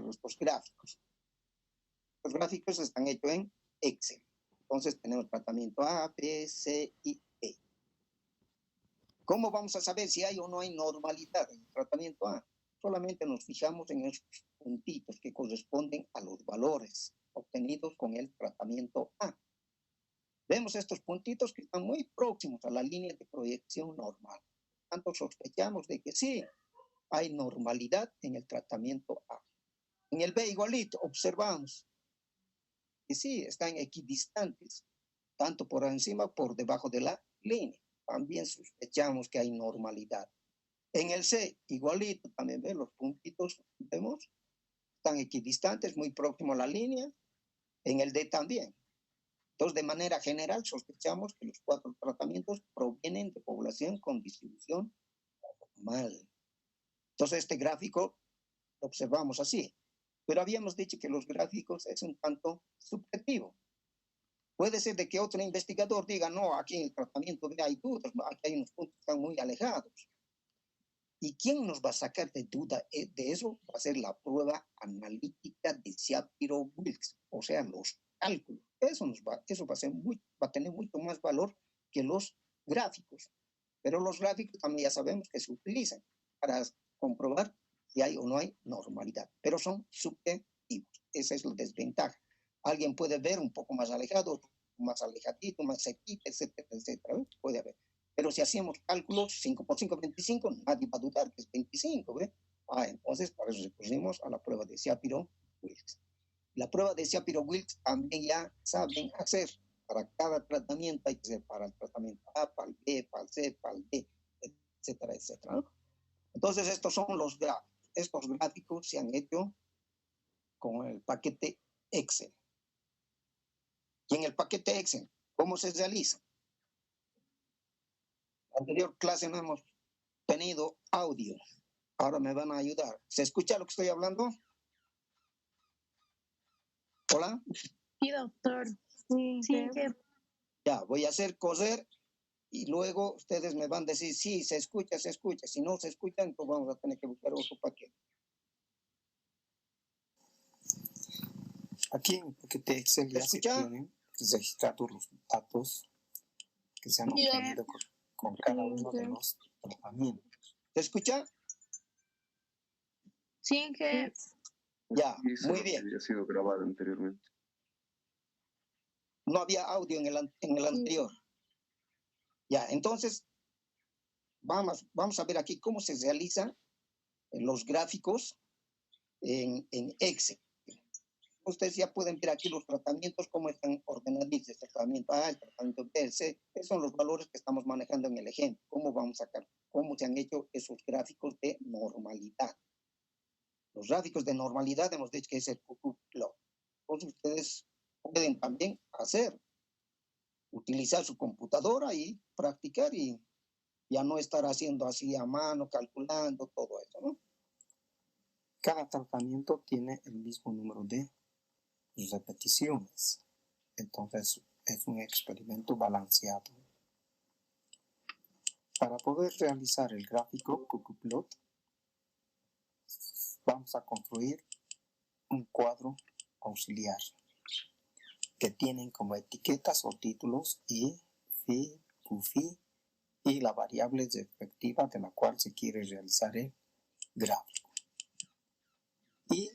estos gráficos. Los gráficos están hechos en Excel. Entonces tenemos tratamiento A, B, C y E. ¿Cómo vamos a saber si hay o no hay normalidad en el tratamiento A? Solamente nos fijamos en esos puntitos que corresponden a los valores obtenidos con el tratamiento A. Vemos estos puntitos que están muy próximos a la línea de proyección normal. Por tanto, sospechamos de que sí hay normalidad en el tratamiento A. En el B igualito, observamos que sí están equidistantes, tanto por encima como por debajo de la línea. También sospechamos que hay normalidad. En el C, igualito, también ven los puntitos, vemos, están equidistantes, muy próximos a la línea. En el D también. Entonces, de manera general, sospechamos que los 4 tratamientos provienen de población con distribución normal. Entonces, este gráfico lo observamos así. Pero habíamos dicho que los gráficos es un tanto subjetivo. Puede ser de que otro investigador diga, no, aquí en el tratamiento hay dudas, aquí hay unos puntos que están muy alejados. ¿Y quién nos va a sacar de duda de eso? Va a ser la prueba analítica de Shapiro-Wilks, o sea, los cálculos. Eso va a tener mucho más valor que los gráficos. Pero los gráficos también ya sabemos que se utilizan para comprobar si hay o no hay normalidad, pero son subjetivos. Esa es la desventaja. Alguien puede ver un poco más alejado, más alejadito, más cerquita, etcétera, etcétera. Puede haber. Pero si hacemos cálculos 5 por 5, 25, nadie va a dudar que es 25, ¿ve? Entonces, para eso recurrimos a la prueba de Shapiro-Wilks. La prueba de Shapiro-Wilks también ya saben hacer. Para cada tratamiento hay que hacer para el tratamiento A, para el B, para el C, para el D, etcétera, etcétera, ¿no? Entonces, estos son los gráficos. Estos gráficos se han hecho con el paquete Excel. Y en el paquete Excel, ¿cómo se realiza? En la anterior clase no hemos tenido audio. Ahora me van a ayudar. ¿Se escucha lo que estoy hablando? ¿Hola? Sí, doctor. Sí. Ya, voy a hacer coser y luego ustedes me van a decir, sí, se escucha, se escucha. Si no se escucha, entonces vamos a tener que buscar otro paquete. Aquí en el paquete Excel ya se tienen registrados los datos que se han obtenido con cada uno de los tratamientos. ¿Se escucha? Sí, que... Ya, muy bien. Había sido grabado anteriormente. No había audio en el anterior. Ya, entonces, vamos a ver aquí cómo se realizan los gráficos en Excel. Ustedes ya pueden ver aquí los tratamientos, cómo están ordenaditos. El tratamiento A, el tratamiento B, el C. Esos son los valores que estamos manejando en el ejemplo. Cómo se han hecho esos gráficos de normalidad. Los gráficos de normalidad hemos dicho que es el QQ-plot. Entonces ustedes pueden también utilizar su computadora y practicar y ya no estar haciendo así a mano, calculando todo eso, ¿no? Cada tratamiento tiene el mismo número de repeticiones. Entonces es un experimento balanceado. Para poder realizar el gráfico QQ-plot, vamos a construir un cuadro auxiliar que tienen como etiquetas o títulos I, Fi, QFi y la variable respectiva de la cual se quiere realizar el gráfico. Y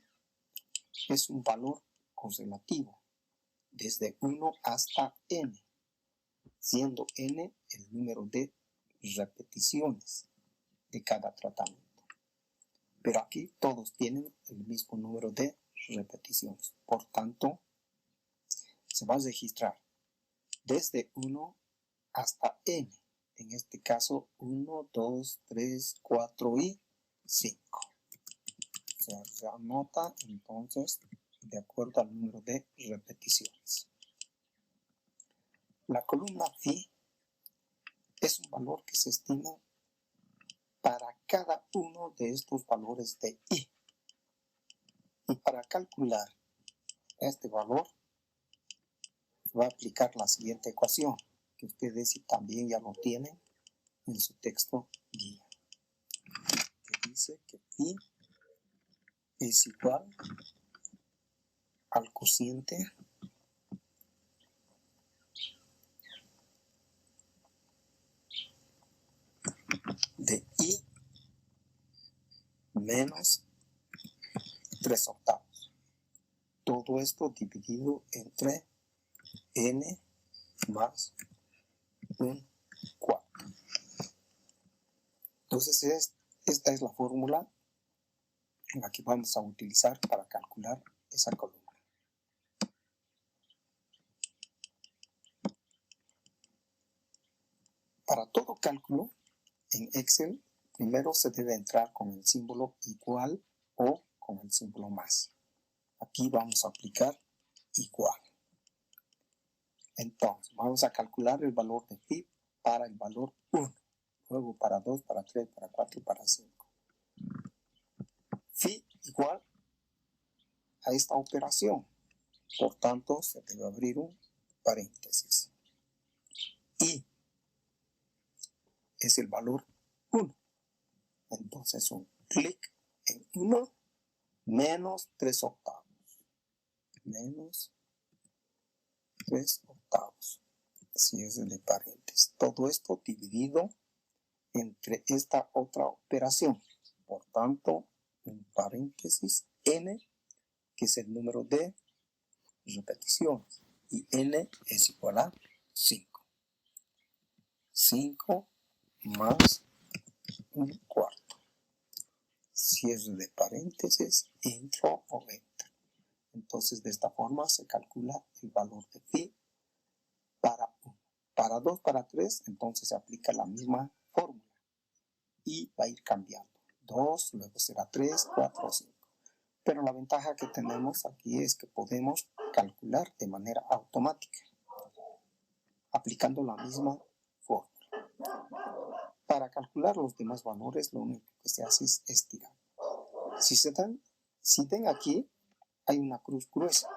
es un valor correlativo desde 1 hasta n, siendo n el número de repeticiones de cada tratamiento. Pero aquí todos tienen el mismo número de repeticiones. Por tanto, se va a registrar desde 1 hasta n. En este caso, 1, 2, 3, 4 y 5. Se anota entonces de acuerdo al número de repeticiones. La columna phi es un valor que se estima para cada uno de estos valores de i. Y para calcular este valor, va a aplicar la siguiente ecuación, que ustedes también ya lo tienen en su texto guía, que dice que phi es igual al cociente de I menos 3/8. Todo esto dividido entre n más un cuarto. Entonces esta es la fórmula en la que vamos a utilizar para calcular esa columna. Para todo cálculo en Excel, primero se debe entrar con el símbolo igual o con el símbolo más. Aquí vamos a aplicar igual. Entonces, vamos a calcular el valor de phi para el valor 1. Luego para 2, para 3, para 4 y para 5. Phi igual a esta operación. Por tanto, se debe abrir un paréntesis. Y es el valor 1. Entonces, un clic en 1 menos 3/8. Menos 3/8. Si es de paréntesis. Todo esto dividido entre esta otra operación. Por tanto, un paréntesis n, que es el número de repeticiones. Y n es igual a 5. 5 más un cuarto. Cierre de paréntesis, intro o enter. Entonces, de esta forma se calcula el valor de phi para 1. Para 2, para 3, entonces se aplica la misma fórmula. Y va a ir cambiando. 2, luego será 3, 4, 5. Pero la ventaja que tenemos aquí es que podemos calcular de manera automática, aplicando la misma fórmula. Para calcular los demás valores, lo único que se hace es estirar. Si ven aquí, hay una cruz gruesa,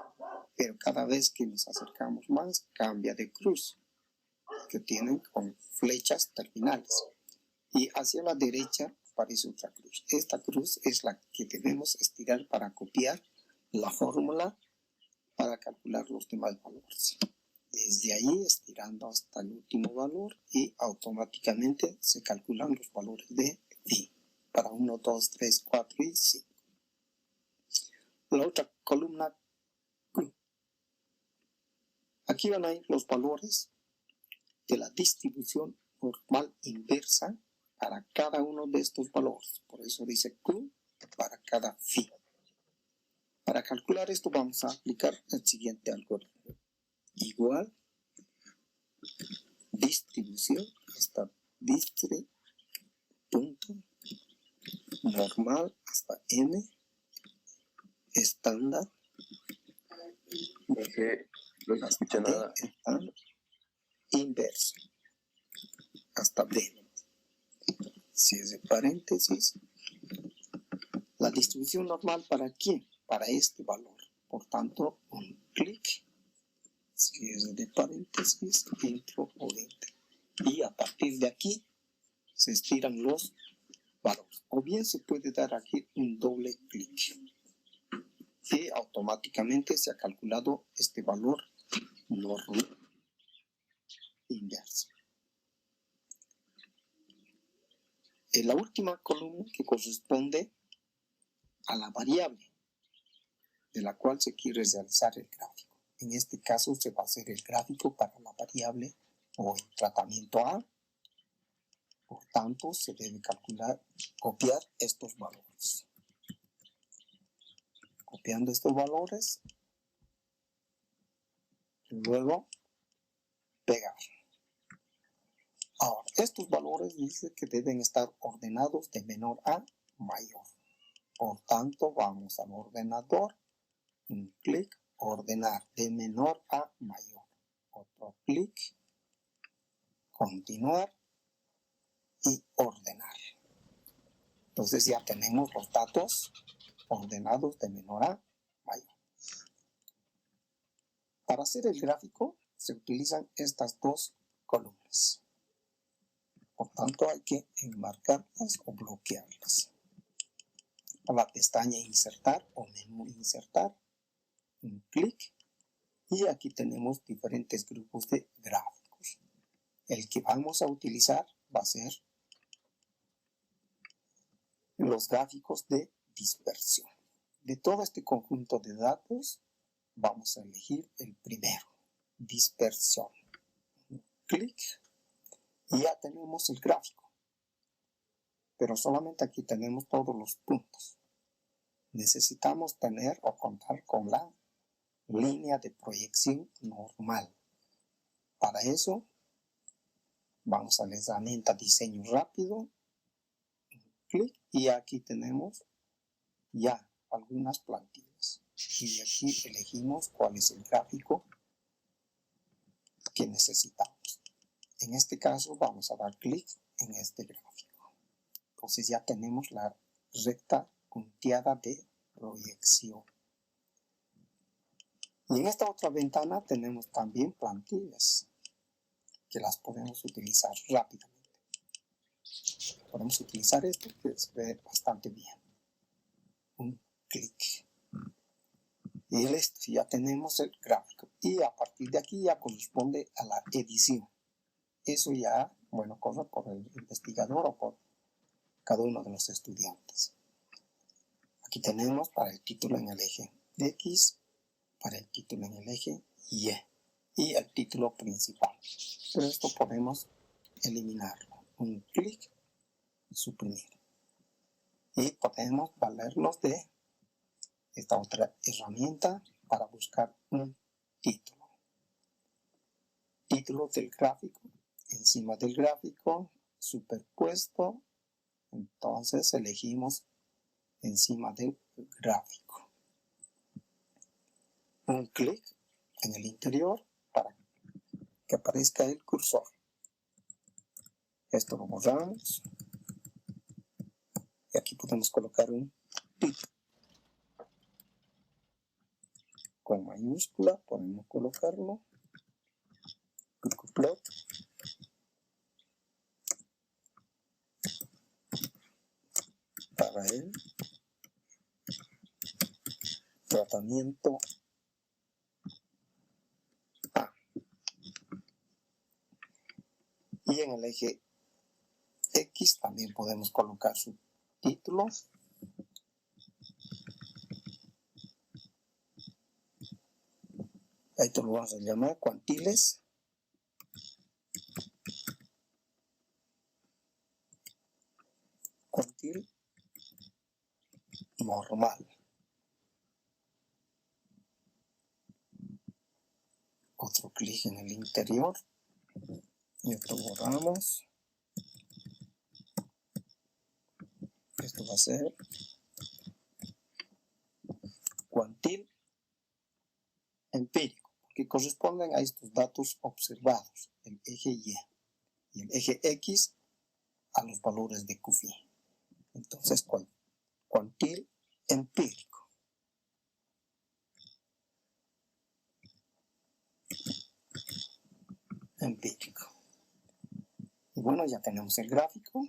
pero cada vez que nos acercamos más, cambia de cruz, que tienen con flechas terminales. Y hacia la derecha aparece otra cruz. Esta cruz es la que debemos estirar para copiar la fórmula para calcular los demás valores. Desde ahí estirando hasta el último valor y automáticamente se calculan los valores de phi para 1, 2, 3, 4 y 5. La otra columna Q. Aquí van a ir los valores de la distribución normal inversa para cada uno de estos valores. Por eso dice Q para cada phi. Para calcular esto vamos a aplicar el siguiente algoritmo. Igual distribución hasta distri punto normal hasta n estándar No se escucha nada. estándar inverso hasta b. Cierre paréntesis. La distribución normal para quién? Para este valor. Por tanto, un clic, cierre de paréntesis, intro o enter. Y a partir de aquí se estiran los valores. O bien se puede dar aquí un doble clic. Y automáticamente se ha calculado este valor normal inverso. En la última columna que corresponde a la variable de la cual se quiere realizar el gráfico. En este caso se va a hacer el gráfico para la variable o el tratamiento A. Por tanto, se debe copiar estos valores. Copiando estos valores, luego pegar. Ahora, estos valores dice que deben estar ordenados de menor a mayor. Por tanto, vamos al ordenador, un clic, ordenar de menor a mayor. Otro clic, continuar y ordenar. Entonces ya tenemos los datos ordenados de menor a mayor. Para hacer el gráfico se utilizan estas dos columnas. Por tanto, hay que enmarcarlas o bloquearlas. A la pestaña insertar o menú insertar, un clic y aquí tenemos diferentes grupos de gráficos. El que vamos a utilizar va a ser los gráficos de dispersión. De todo este conjunto de datos vamos a elegir el primero, dispersión. Clic y ya tenemos el gráfico, pero solamente aquí tenemos todos los puntos. Necesitamos tener o contar con la línea de proyección normal. Para eso vamos a la herramienta diseño rápido, clic y aquí tenemos ya algunas plantillas y de aquí elegimos cuál es el gráfico que necesitamos. En este caso vamos a dar clic en este gráfico. Entonces ya tenemos la recta punteada de proyección. Y en esta otra ventana tenemos también plantillas que las podemos utilizar rápidamente. Podemos utilizar esto que se ve bastante bien. Un clic. Y listo, ya tenemos el gráfico. Y a partir de aquí ya corresponde a la edición. Eso ya, bueno, corre por el investigador o por cada uno de los estudiantes. Aquí tenemos para el título en el eje X, para el título en el eje Y y el título principal. Pero esto podemos eliminarlo. Un clic, suprimir. Y podemos valernos de esta otra herramienta para buscar un título. Título del gráfico. Encima del gráfico, superpuesto. Entonces elegimos encima del gráfico. Un clic en el interior para que aparezca el cursor. Esto lo borramos. Y aquí podemos colocar un título. Con mayúscula podemos colocarlo. Plot. Para el tratamiento A. Y en el eje X también podemos colocar su título. Esto lo vamos a llamar cuantiles. Cuantil normal. Otro clic en el interior. Y esto borramos. Esto va a ser cuantil empírico, que corresponden a estos datos observados, el eje Y y el eje X a los valores de QFI. Entonces, cuantil empírico. Empírico. Y bueno, ya tenemos el gráfico.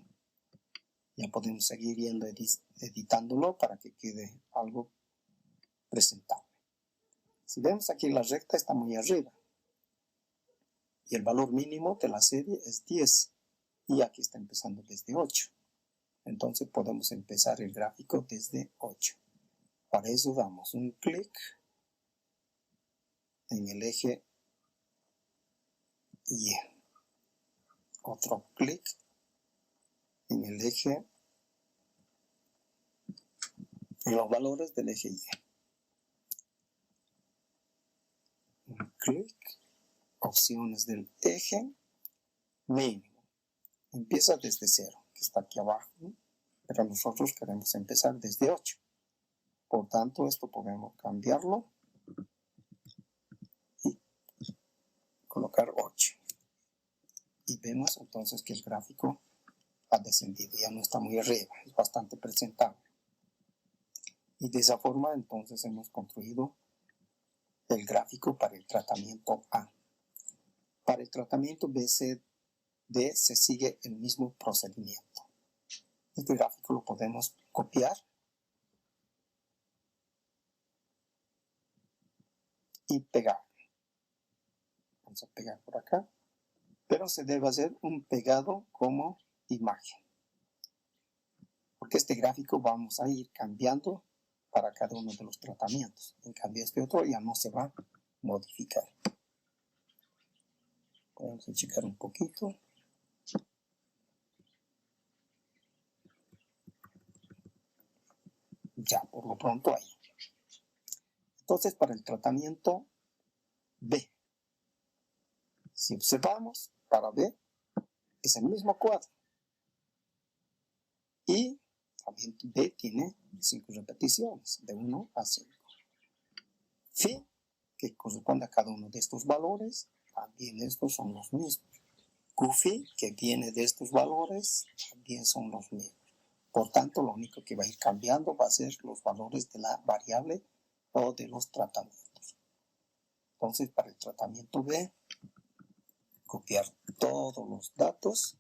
Ya podemos seguir yendo editándolo para que quede algo presentable. Si vemos aquí la recta está muy arriba. Y el valor mínimo de la serie es 10. Y aquí está empezando desde 8. Entonces podemos empezar el gráfico desde 8. Para eso damos un clic en el eje Y. Otro clic en el eje, en los valores del eje Y. Un clic, opciones del eje mínimo. Empieza desde 0, que está aquí abajo, pero nosotros queremos empezar desde 8. Por tanto, esto podemos cambiarlo y colocar 8. Y vemos entonces que el gráfico ha descendido, ya no está muy arriba, es bastante presentable. Y de esa forma entonces hemos construido el gráfico para el tratamiento A. Para el tratamiento BCD se sigue el mismo procedimiento. Este gráfico lo podemos copiar y pegar. Vamos a pegar por acá, pero se debe hacer un pegado como imagen, porque este gráfico vamos a ir cambiando para cada uno de los tratamientos. En cambio este otro ya no se va a modificar. Vamos a checar un poquito. Ya, por lo pronto ahí. Entonces, para el tratamiento B, si observamos, para B es el mismo cuadro. Y también B tiene 5 repeticiones, de 1 a 5. Phi, que corresponde a cada uno de estos valores, también estos son los mismos. Qphi, que viene de estos valores, también son los mismos. Por tanto, lo único que va a ir cambiando va a ser los valores de la variable o de los tratamientos. Entonces, para el tratamiento B, copiar todos los datos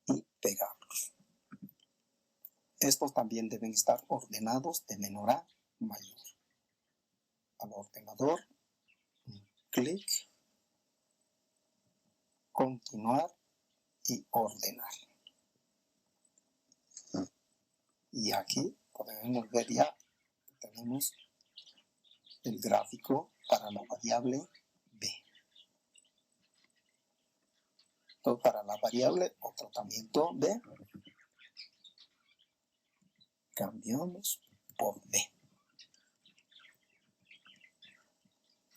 y pegarlos. Estos también deben estar ordenados de menor a mayor. Al ordenador, clic, continuar y ordenar. Y aquí podemos ver ya que tenemos el gráfico para la variable B. Entonces, para la variable o tratamiento B, cambiamos por B.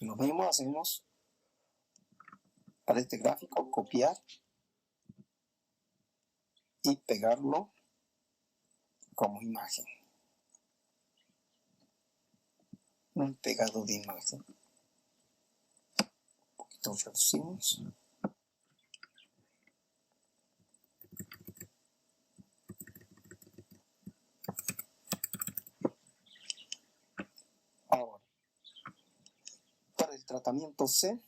Lo mismo hacemos para este gráfico, copiar y pegarlo como imagen. Un pegado de imagen. Un poquito reducimos. Ahora, para el tratamiento C,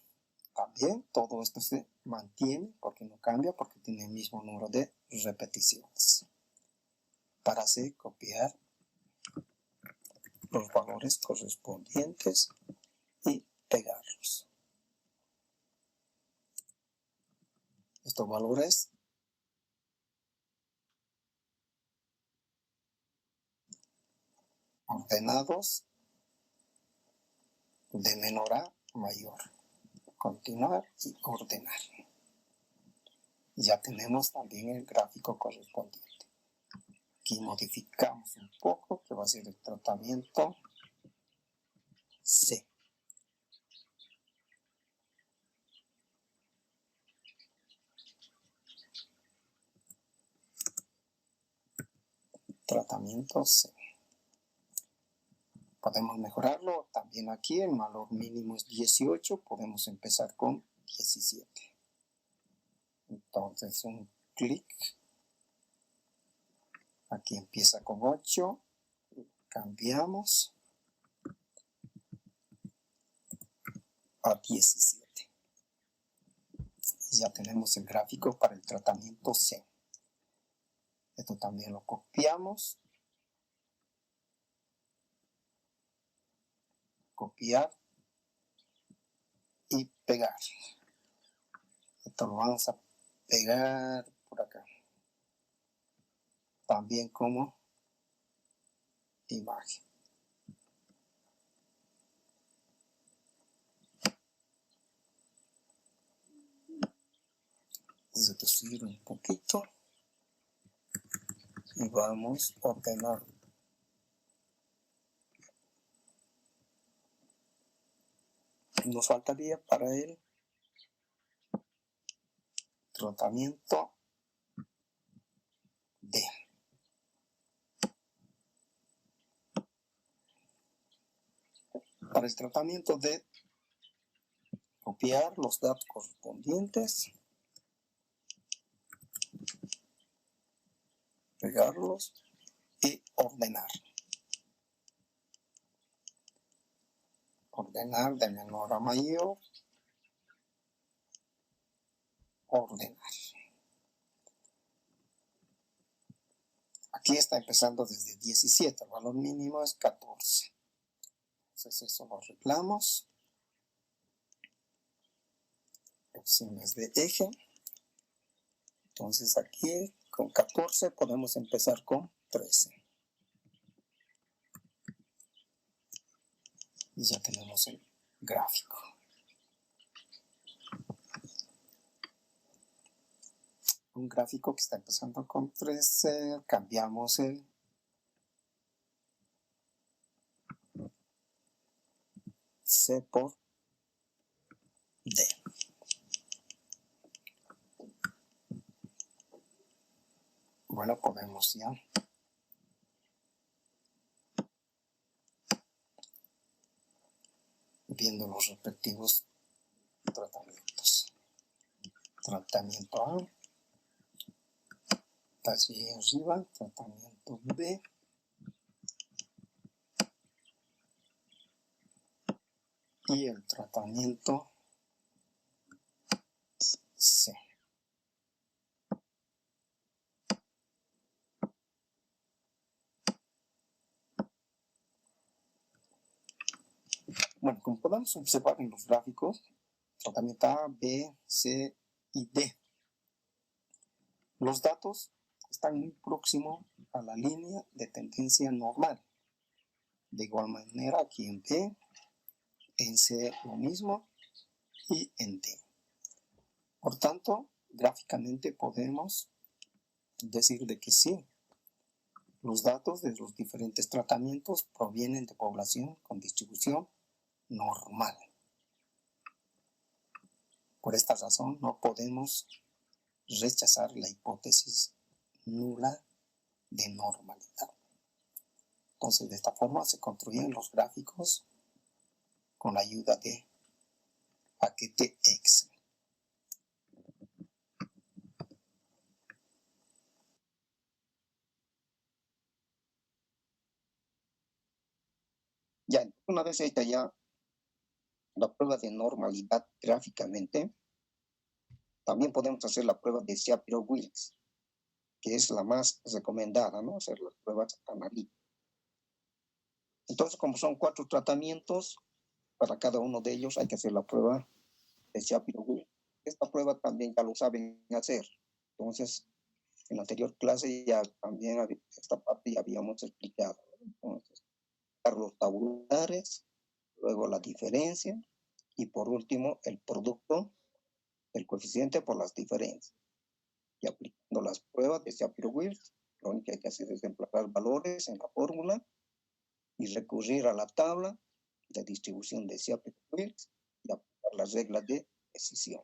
también todo esto se mantiene porque no cambia, porque tiene el mismo número de repeticiones. Para C, copiar los valores correspondientes y pegarlos. Estos valores ordenados de menor a mayor. Continuar y ordenar. Ya tenemos también el gráfico correspondiente. Aquí modificamos un poco, que va a ser el tratamiento C. Tratamiento C. Podemos mejorarlo. También aquí el valor mínimo es 18. Podemos empezar con 17. Entonces un clic. Aquí empieza con 8. Cambiamos a 17. Y ya tenemos el gráfico para el tratamiento C. Esto también lo copiamos. Copiar y pegar. Esto lo vamos a pegar por acá. También como imagen. Reducir un poquito. Y vamos a ordenar. Nos faltaría para el tratamiento D. Para el tratamiento D, copiar los datos correspondientes, pegarlos y ordenar. Ordenar de menor a mayor. Ordenar. Aquí está empezando desde 17, el valor mínimo es 14. Entonces eso lo arreglamos. Opciones de eje. Entonces aquí con 14 podemos empezar con 13. Y ya tenemos el gráfico. Un gráfico que está empezando con 13. Cambiamos el C por D. Bueno, podemos ya viendo los respectivos tratamientos. Tratamiento A, allí arriba, tratamiento B, y el tratamiento C. Bueno, como podemos observar en los gráficos, tratamiento A, B, C y D. Los datos están muy próximos a la línea de tendencia normal. De igual manera aquí en B, en C lo mismo y en D. Por tanto, gráficamente podemos decir de que sí, los datos de los diferentes tratamientos provienen de población con distribución normal. Por esta razón no podemos rechazar la hipótesis nula de normalidad. Entonces, de esta forma se construyen los gráficos con la ayuda de paquete Excel. Ya, una vez hecha ya la prueba de normalidad gráficamente, también podemos hacer la prueba de Shapiro-Wilks, que es la más recomendada, ¿no? Hacer las pruebas analíticas. Entonces, como son 4 tratamientos, para cada uno de ellos hay que hacer la prueba de Shapiro-Wilks. Esta prueba también ya lo saben hacer. Entonces, en la anterior clase ya también esta parte ya habíamos explicado. Entonces, los tabulares, luego la diferencia y por último el producto del coeficiente por las diferencias. Y aplicando las pruebas de Shapiro-Wilks, lo único que hay que hacer es emplazar valores en la fórmula y recurrir a la tabla de distribución de Shapiro-Wilks y aplicar las reglas de decisión.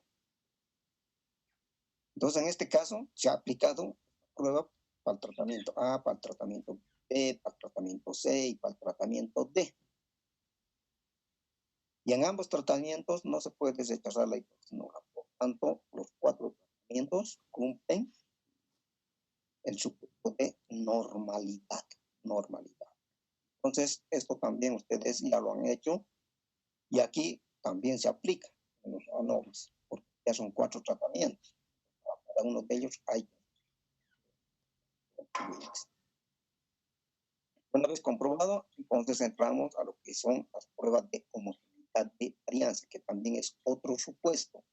Entonces, en este caso, se ha aplicado la prueba para el tratamiento A, para el tratamiento B, para el tratamiento C y para el tratamiento D. Y en ambos tratamientos no se puede rechazar la hipótesis nula. Por tanto, los 4 tratamientos cumplen el supuesto de normalidad. Entonces, esto también ustedes ya lo han hecho y aquí también se aplica en los ANOVAs, porque ya son 4 tratamientos. Para cada uno de ellos hay. Una vez comprobado, entonces entramos a lo que son las pruebas de homogeneidad de varianza, que también es otro supuesto.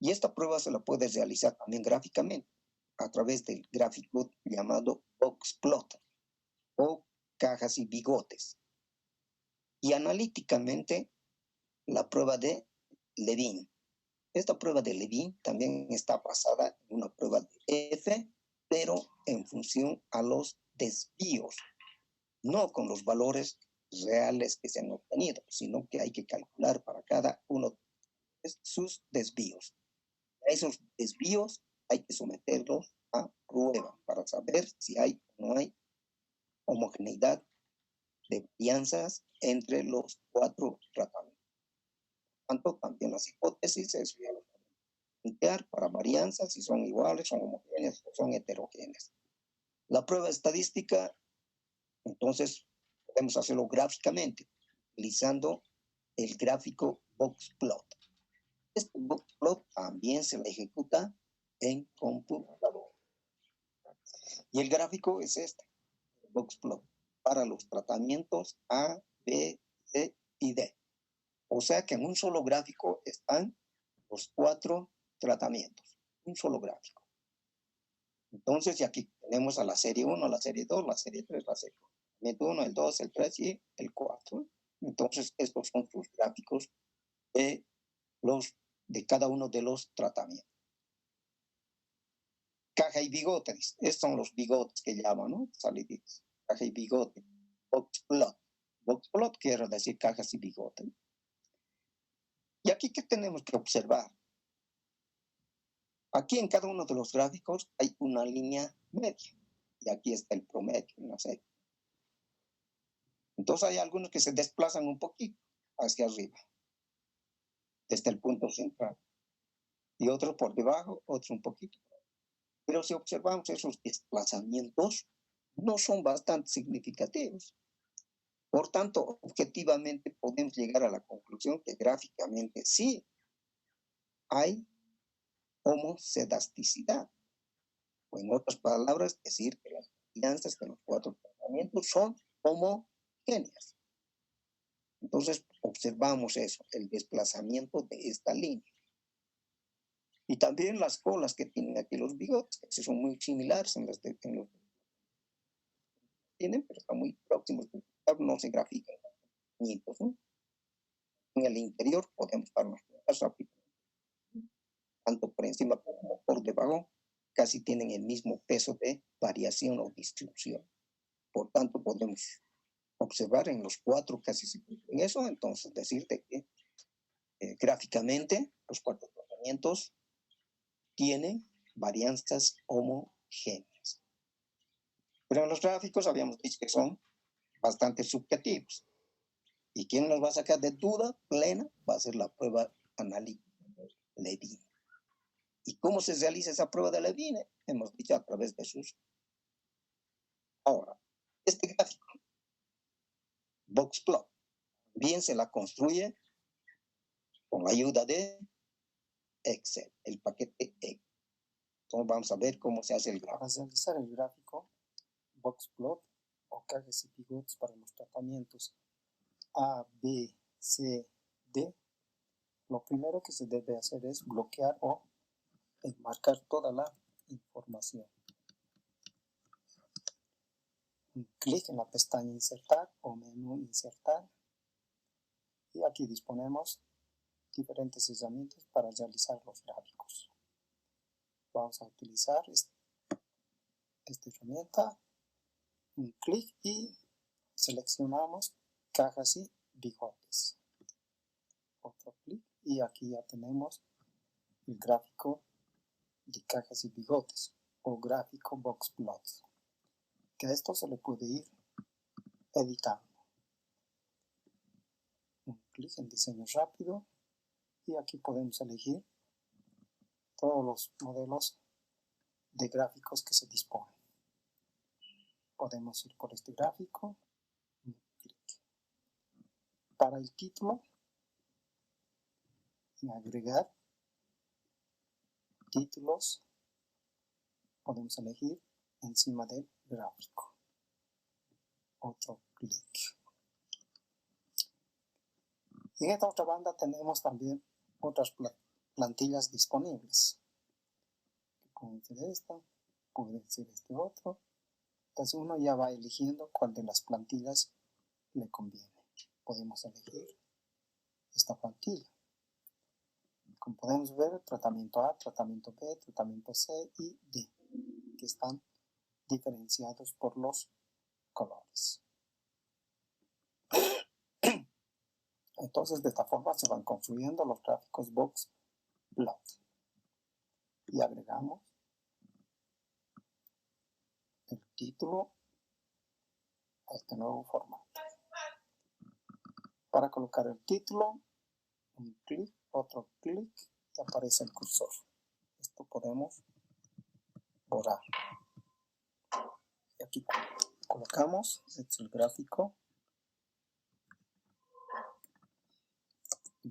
Y esta prueba se la puede realizar también gráficamente a través del gráfico llamado box plot o cajas y bigotes. Y analíticamente la prueba de Levin. Esta prueba de Levin también está basada en una prueba de F, pero en función a los desvíos, no con los valores reales que se han obtenido, sino que hay que calcular para cada uno de sus desvíos. A esos desvíos hay que someterlos a prueba para saber si hay o no hay homogeneidad de varianzas entre los 4 tratamientos. Por tanto, también las hipótesis es plantear para varianzas si son iguales, son homogéneas o son heterogéneas. La prueba estadística, entonces, podemos hacerlo gráficamente, utilizando el gráfico box plot. Este box plot también se le ejecuta en computador. Y el gráfico es este, el box plot, para los tratamientos A, B, C y D. O sea que en un solo gráfico están los 4 tratamientos. Un solo gráfico. Entonces, y aquí tenemos a la serie 1, la serie 2, la serie 3, la serie 4. El 1, el 2, el 3 y el 4. Entonces, estos son sus gráficos de cada uno de los tratamientos. Caja y bigote, estos son los bigotes que llaman, ¿no? Saliditas. Caja y bigote. Box plot. Box plot quiere decir cajas y bigote. Y aquí, ¿qué tenemos que observar? Aquí en cada uno de los gráficos hay una línea media. Y aquí está el promedio, no sé. Entonces hay algunos que se desplazan un poquito hacia arriba, desde el punto central. Y otros por debajo, otros un poquito. Pero si observamos esos desplazamientos, no son bastante significativos. Por tanto, objetivamente podemos llegar a la conclusión que gráficamente sí hay homocedasticidad. O en otras palabras, decir que las varianzas de los 4 tratamientos son homogéneas. Entonces, observamos eso, el desplazamiento de esta línea. Y también las colas que tienen aquí los bigotes, que son muy similares en los tienen, pero están muy próximos, no se grafican. ¿No? En el interior podemos darnos cuenta rápido. Tanto por encima como por debajo, casi tienen el mismo peso de variación o distribución. Por tanto, podemos observar en los 4 casi en eso, entonces decirte que gráficamente los 4 tratamientos tienen varianzas homogéneas. Pero en los gráficos habíamos dicho que son bastante subjetivos. ¿Y quién nos va a sacar de duda plena? Va a ser la prueba analítica de Levine. ¿Y cómo se realiza esa prueba de Levine? Hemos dicho a través de sus... Ahora, este gráfico, box plot, bien se la construye con la ayuda de Excel, el paquete Excel. Entonces vamos a ver cómo se hace el gráfico. Para realizar el gráfico, box plot o cajas y bigotes para los tratamientos A, B, C, D, lo primero que se debe hacer es bloquear o enmarcar toda la información. Un clic en la pestaña insertar o menú insertar y aquí disponemos diferentes herramientas para realizar los gráficos. Vamos a utilizar esta herramienta, un clic y seleccionamos cajas y bigotes. Otro clic y aquí ya tenemos el gráfico de cajas y bigotes o gráfico box plots, que a esto se le puede ir editando. Un clic en diseño rápido y aquí podemos elegir todos los modelos de gráficos que se disponen. Podemos ir por este gráfico, un clic. Para el título, en agregar títulos, podemos elegir encima del gráfico. Otro clic. En esta otra banda tenemos también otras plantillas disponibles. Puede ser esta, puede ser este otro. Entonces uno ya va eligiendo cuál de las plantillas le conviene. Podemos elegir esta plantilla. Como podemos ver, tratamiento A, tratamiento B, tratamiento C y D, que están diferenciados por los colores. Entonces, de esta forma se van construyendo los gráficos box plot. Y agregamos el título a este nuevo formato. Para colocar el título, un clic, otro clic y aparece el cursor. Esto podemos borrar. Y aquí colocamos, este es el gráfico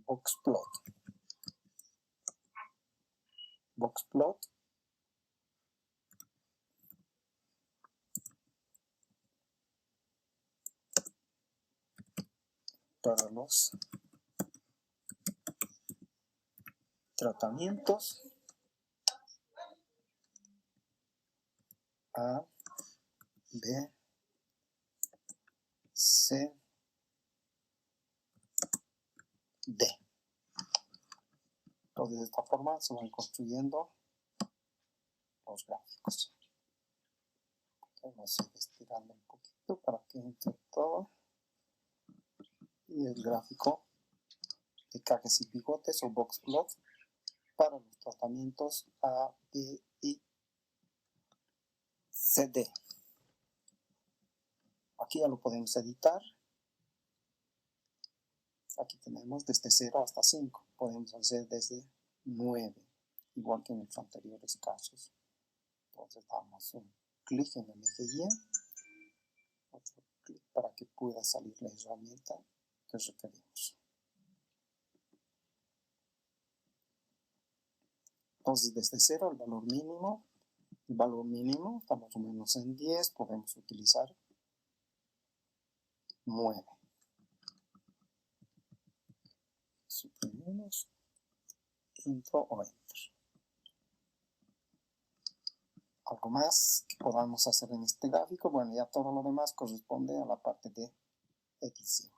box plot. Box plot. para los tratamientos A, B, C, D. Entonces, de esta forma se van construyendo los gráficos. Vamos a ir estirando un poquito para que entre todo. Y el gráfico de cajas y pivotes o box plot para los tratamientos A, B y C, D. Aquí ya lo podemos editar. Aquí tenemos desde 0 hasta 5. Podemos hacer desde 9, igual que en los anteriores casos. Entonces damos un clic en el eje Y, otro clic para que pueda salir la herramienta que requerimos. Entonces desde 0 el valor mínimo está más o menos en 10, podemos utilizar 9. Suprimimos, intro o enter. Algo más que podamos hacer en este gráfico, bueno, ya todo lo demás corresponde a la parte de edición.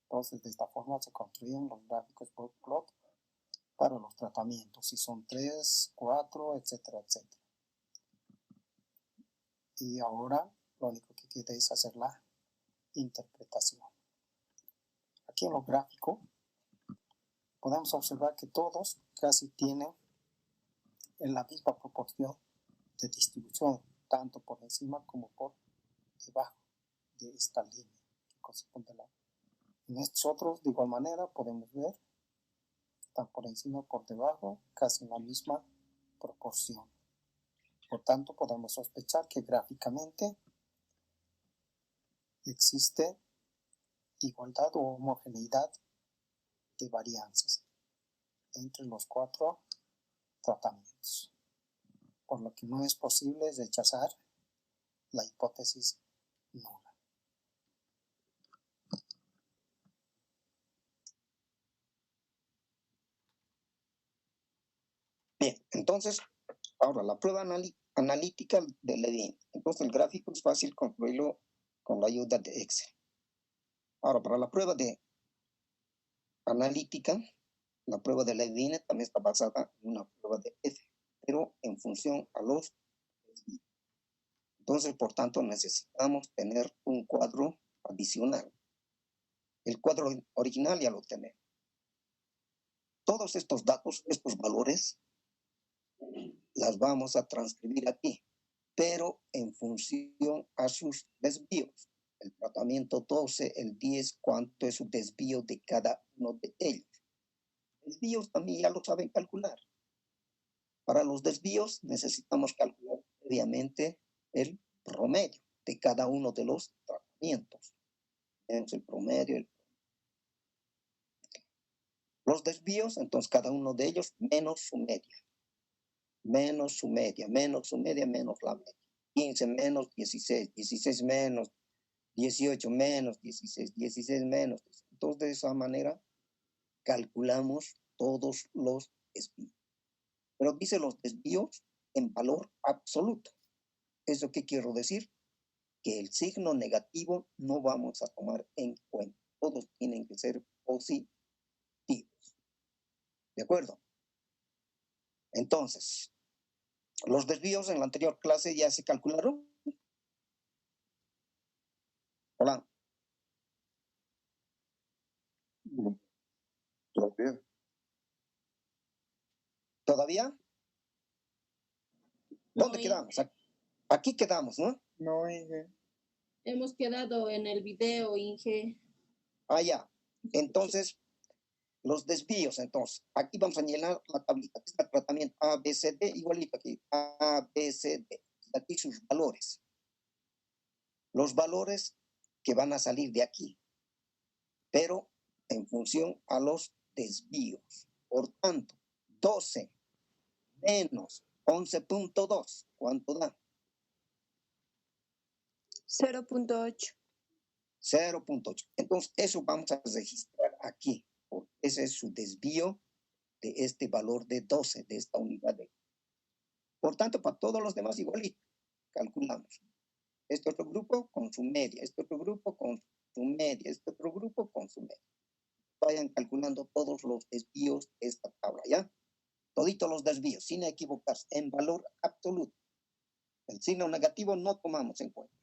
Entonces de esta forma se construyen los gráficos por plot para los tratamientos, si son 3, 4, etcétera, etcétera. Y ahora lo único que queda es hacer la interpretación. Aquí en lo gráfico podemos observar que todos casi tienen en la misma proporción de distribución, tanto por encima como por debajo de esta línea que corresponde a la. En estos otros, de igual manera, podemos ver que están por encima o por debajo, casi en la misma proporción. Por tanto, podemos sospechar que gráficamente existe igualdad o homogeneidad de varianzas entre los 4 tratamientos, por lo que no es posible rechazar la hipótesis nula. Bien, entonces, ahora la prueba analítica de Levin. Entonces el gráfico es fácil construirlo con la ayuda de Excel. Ahora, para la prueba de analítica, la prueba de Levin también está basada en una prueba de F, pero en función a los desvíos. Entonces, por tanto, necesitamos tener un cuadro adicional. El cuadro original ya lo tenemos. Todos estos datos, estos valores, las vamos a transcribir aquí, pero en función a sus desvíos. El tratamiento 12, el 10, cuánto es su desvío de cada uno de ellos. Desvíos también ya lo saben calcular. Para los desvíos necesitamos calcular previamente el promedio de cada uno de los tratamientos. Tenemos el promedio. Los desvíos, entonces cada uno de ellos menos su media. Menos su media, menos su media, menos la media. 15 menos 16, 16 menos 18 menos 16, 16 menos. Entonces de esa manera calculamos todos los desvíos. Pero dice los desvíos en valor absoluto. ¿Eso qué quiero decir? Que el signo negativo no vamos a tomar en cuenta. Todos tienen que ser positivos. ¿De acuerdo? Entonces, los desvíos en la anterior clase ya se calcularon. Hola. Todavía. ¿Todavía? ¿Dónde quedamos? Aquí quedamos, ¿no? No, Inge. Hemos quedado en el video, Inge. Ah, ya. Entonces, los desvíos, entonces, aquí vamos a llenar la tablita. Aquí está el tratamiento A, B, C, D, igualito aquí. A, B, C, D. Aquí sus valores. Los valores que van a salir de aquí, pero en función a los desvíos. Por tanto, 12 menos 11.2, ¿cuánto da? 0.8. 0.8. Entonces, eso vamos a registrar aquí. Porque ese es su desvío de este valor de 12, de esta unidad de. Por tanto, para todos los demás igualito. Calculamos. Este otro grupo con su media, este otro grupo con su media, este otro grupo con su media. Vayan calculando todos los desvíos de esta tabla, ¿ya? Toditos los desvíos, sin equivocarse, en valor absoluto. El signo negativo no tomamos en cuenta.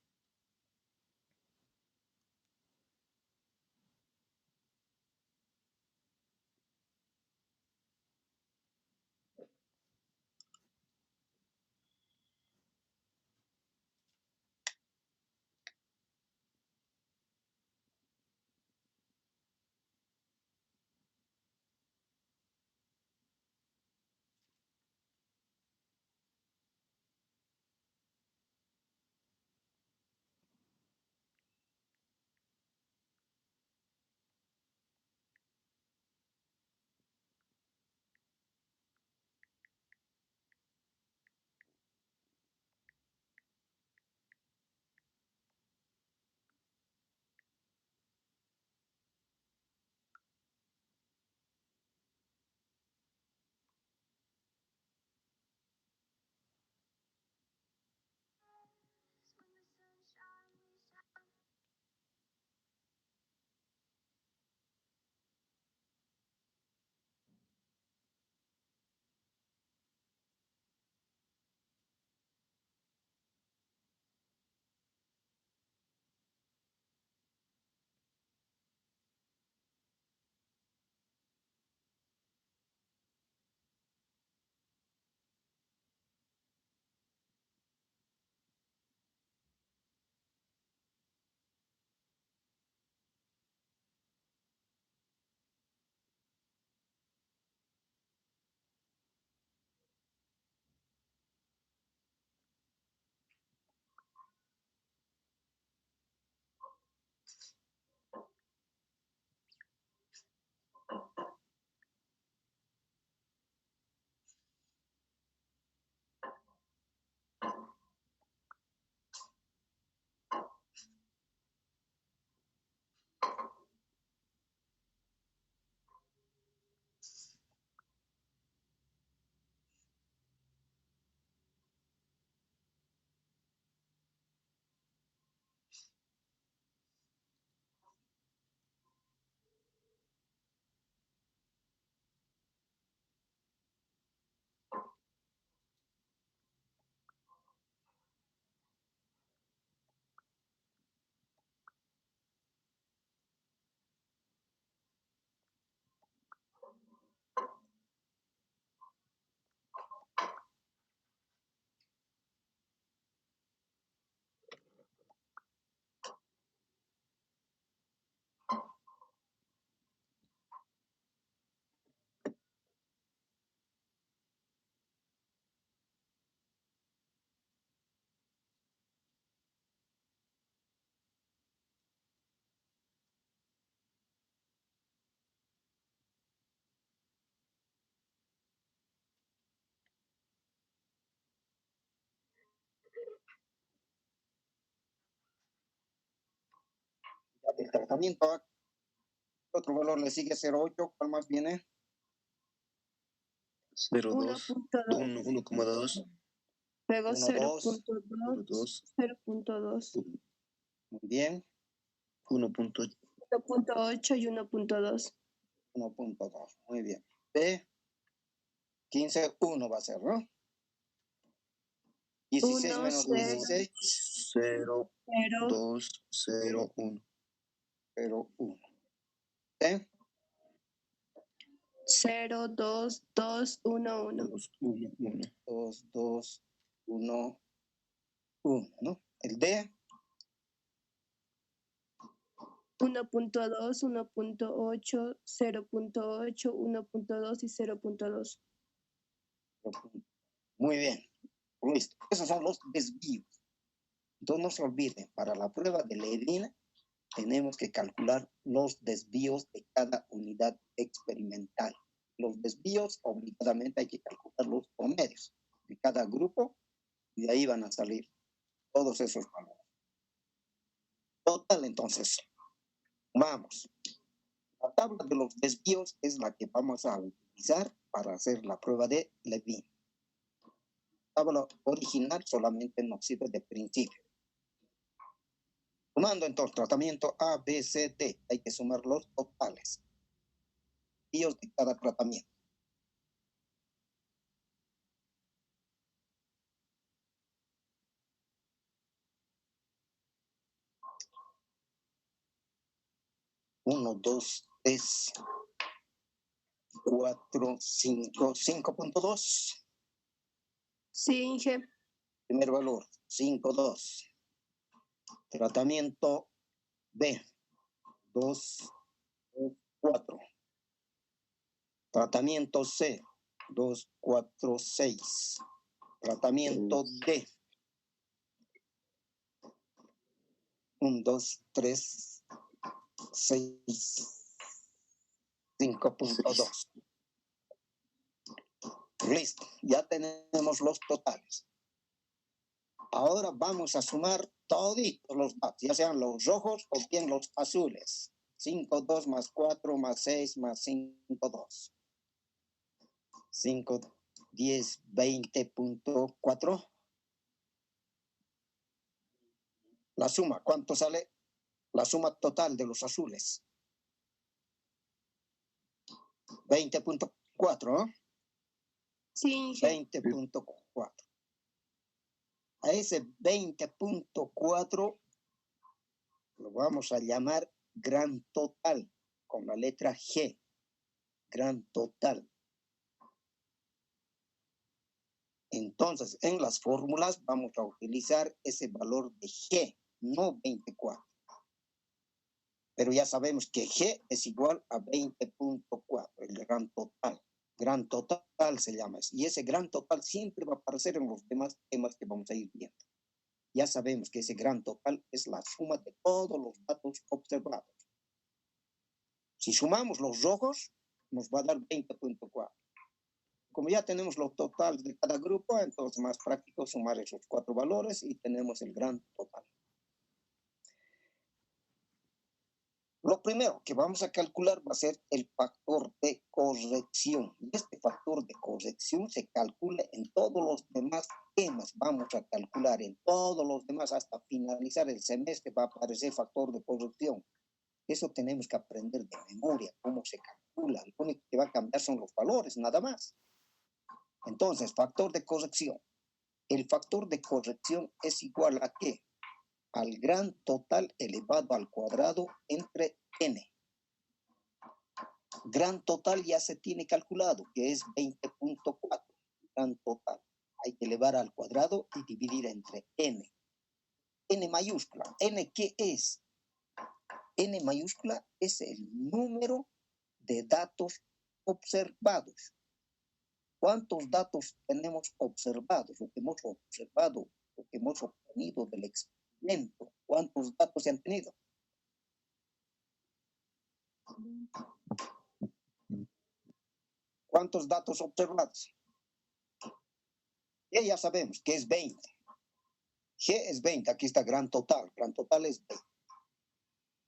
El tratamiento, otro valor le sigue 0.8, ¿cuál más viene? 0.2, 1.2, 1,2, luego 1.2, 0.2, 0.2, muy bien, 1.8, 1.8 y 1.2. 1.2, muy bien. B, 15, 1 va a ser, ¿no? 16 1, menos 0, 16, 0, 0, 2, 0, 1. 0, 1. ¿Eh? 0, 2, 2, 1, 1. 2, 1, 1. 2, 2, 1, 1, ¿no? El D, 1.2, 1.8, 0.8, 1.2 y 0.2. muy bien, listo. Esos son los desvíos. Entonces no se olviden, para la prueba de Ledina tenemos que calcular los desvíos de cada unidad experimental. Los desvíos, obligadamente hay que calcular los promedios de cada grupo y de ahí van a salir todos esos valores. Total, entonces, Vamos. La tabla de los desvíos es la que vamos a utilizar para hacer la prueba de Levin. La tabla original solamente nos sirve de principio. Sumando entonces tratamiento A, B, C, D, hay que sumar los totales. Desvíos de cada tratamiento. Uno, dos, tres, 4, 5, 5.2. Sí, Inge. Primer valor, 5.2. Tratamiento B, 2, 4. Tratamiento C, 2, 4, 6. Tratamiento D, 1, 2, 3, 6, 5.2. Listo, ya tenemos los totales. Ahora vamos a sumar toditos los datos, ya sean los rojos o bien los azules. 5.2 más 4 más 6 más 5.2. 5, 10, 20.4. La suma, ¿cuánto sale? La suma total de los azules. 20.4, ¿no? Sí, Inge. 20.4. A ese 20.4 lo vamos a llamar gran total, con la letra G. Gran total. Entonces, en las fórmulas vamos a utilizar ese valor de G, no 24. Pero ya sabemos que G es igual a 20.4, el gran total. Gran total se llama eso. Y ese gran total siempre va a aparecer en los demás temas que vamos a ir viendo. Ya sabemos que ese gran total es la suma de todos los datos observados. Si sumamos los rojos, nos va a dar 20.4. Como ya tenemos los totales de cada grupo, entonces es más práctico sumar esos 4 valores y tenemos el gran total. Lo primero que vamos a calcular va a ser el factor de corrección. Y este factor de corrección se calcula en todos los demás temas. Vamos a calcular en todos los demás hasta finalizar el semestre va a aparecer factor de corrección. Eso tenemos que aprender de memoria, cómo se calcula. Lo único que va a cambiar son los valores, nada más. Entonces, factor de corrección. El factor de corrección es igual a ¿qué? Al gran total elevado al cuadrado entre n. Gran total ya se tiene calculado, que es 20.4. Gran total. Hay que elevar al cuadrado y dividir entre n. N mayúscula. ¿N qué es? N mayúscula es el número de datos observados. ¿Cuántos datos tenemos observados? Lo que hemos observado, lo que hemos obtenido del experimento. ¿Cuántos datos se han tenido? ¿Cuántos datos observados? Ya sabemos que es 20. G es 20, aquí está gran total. Gran total es 20.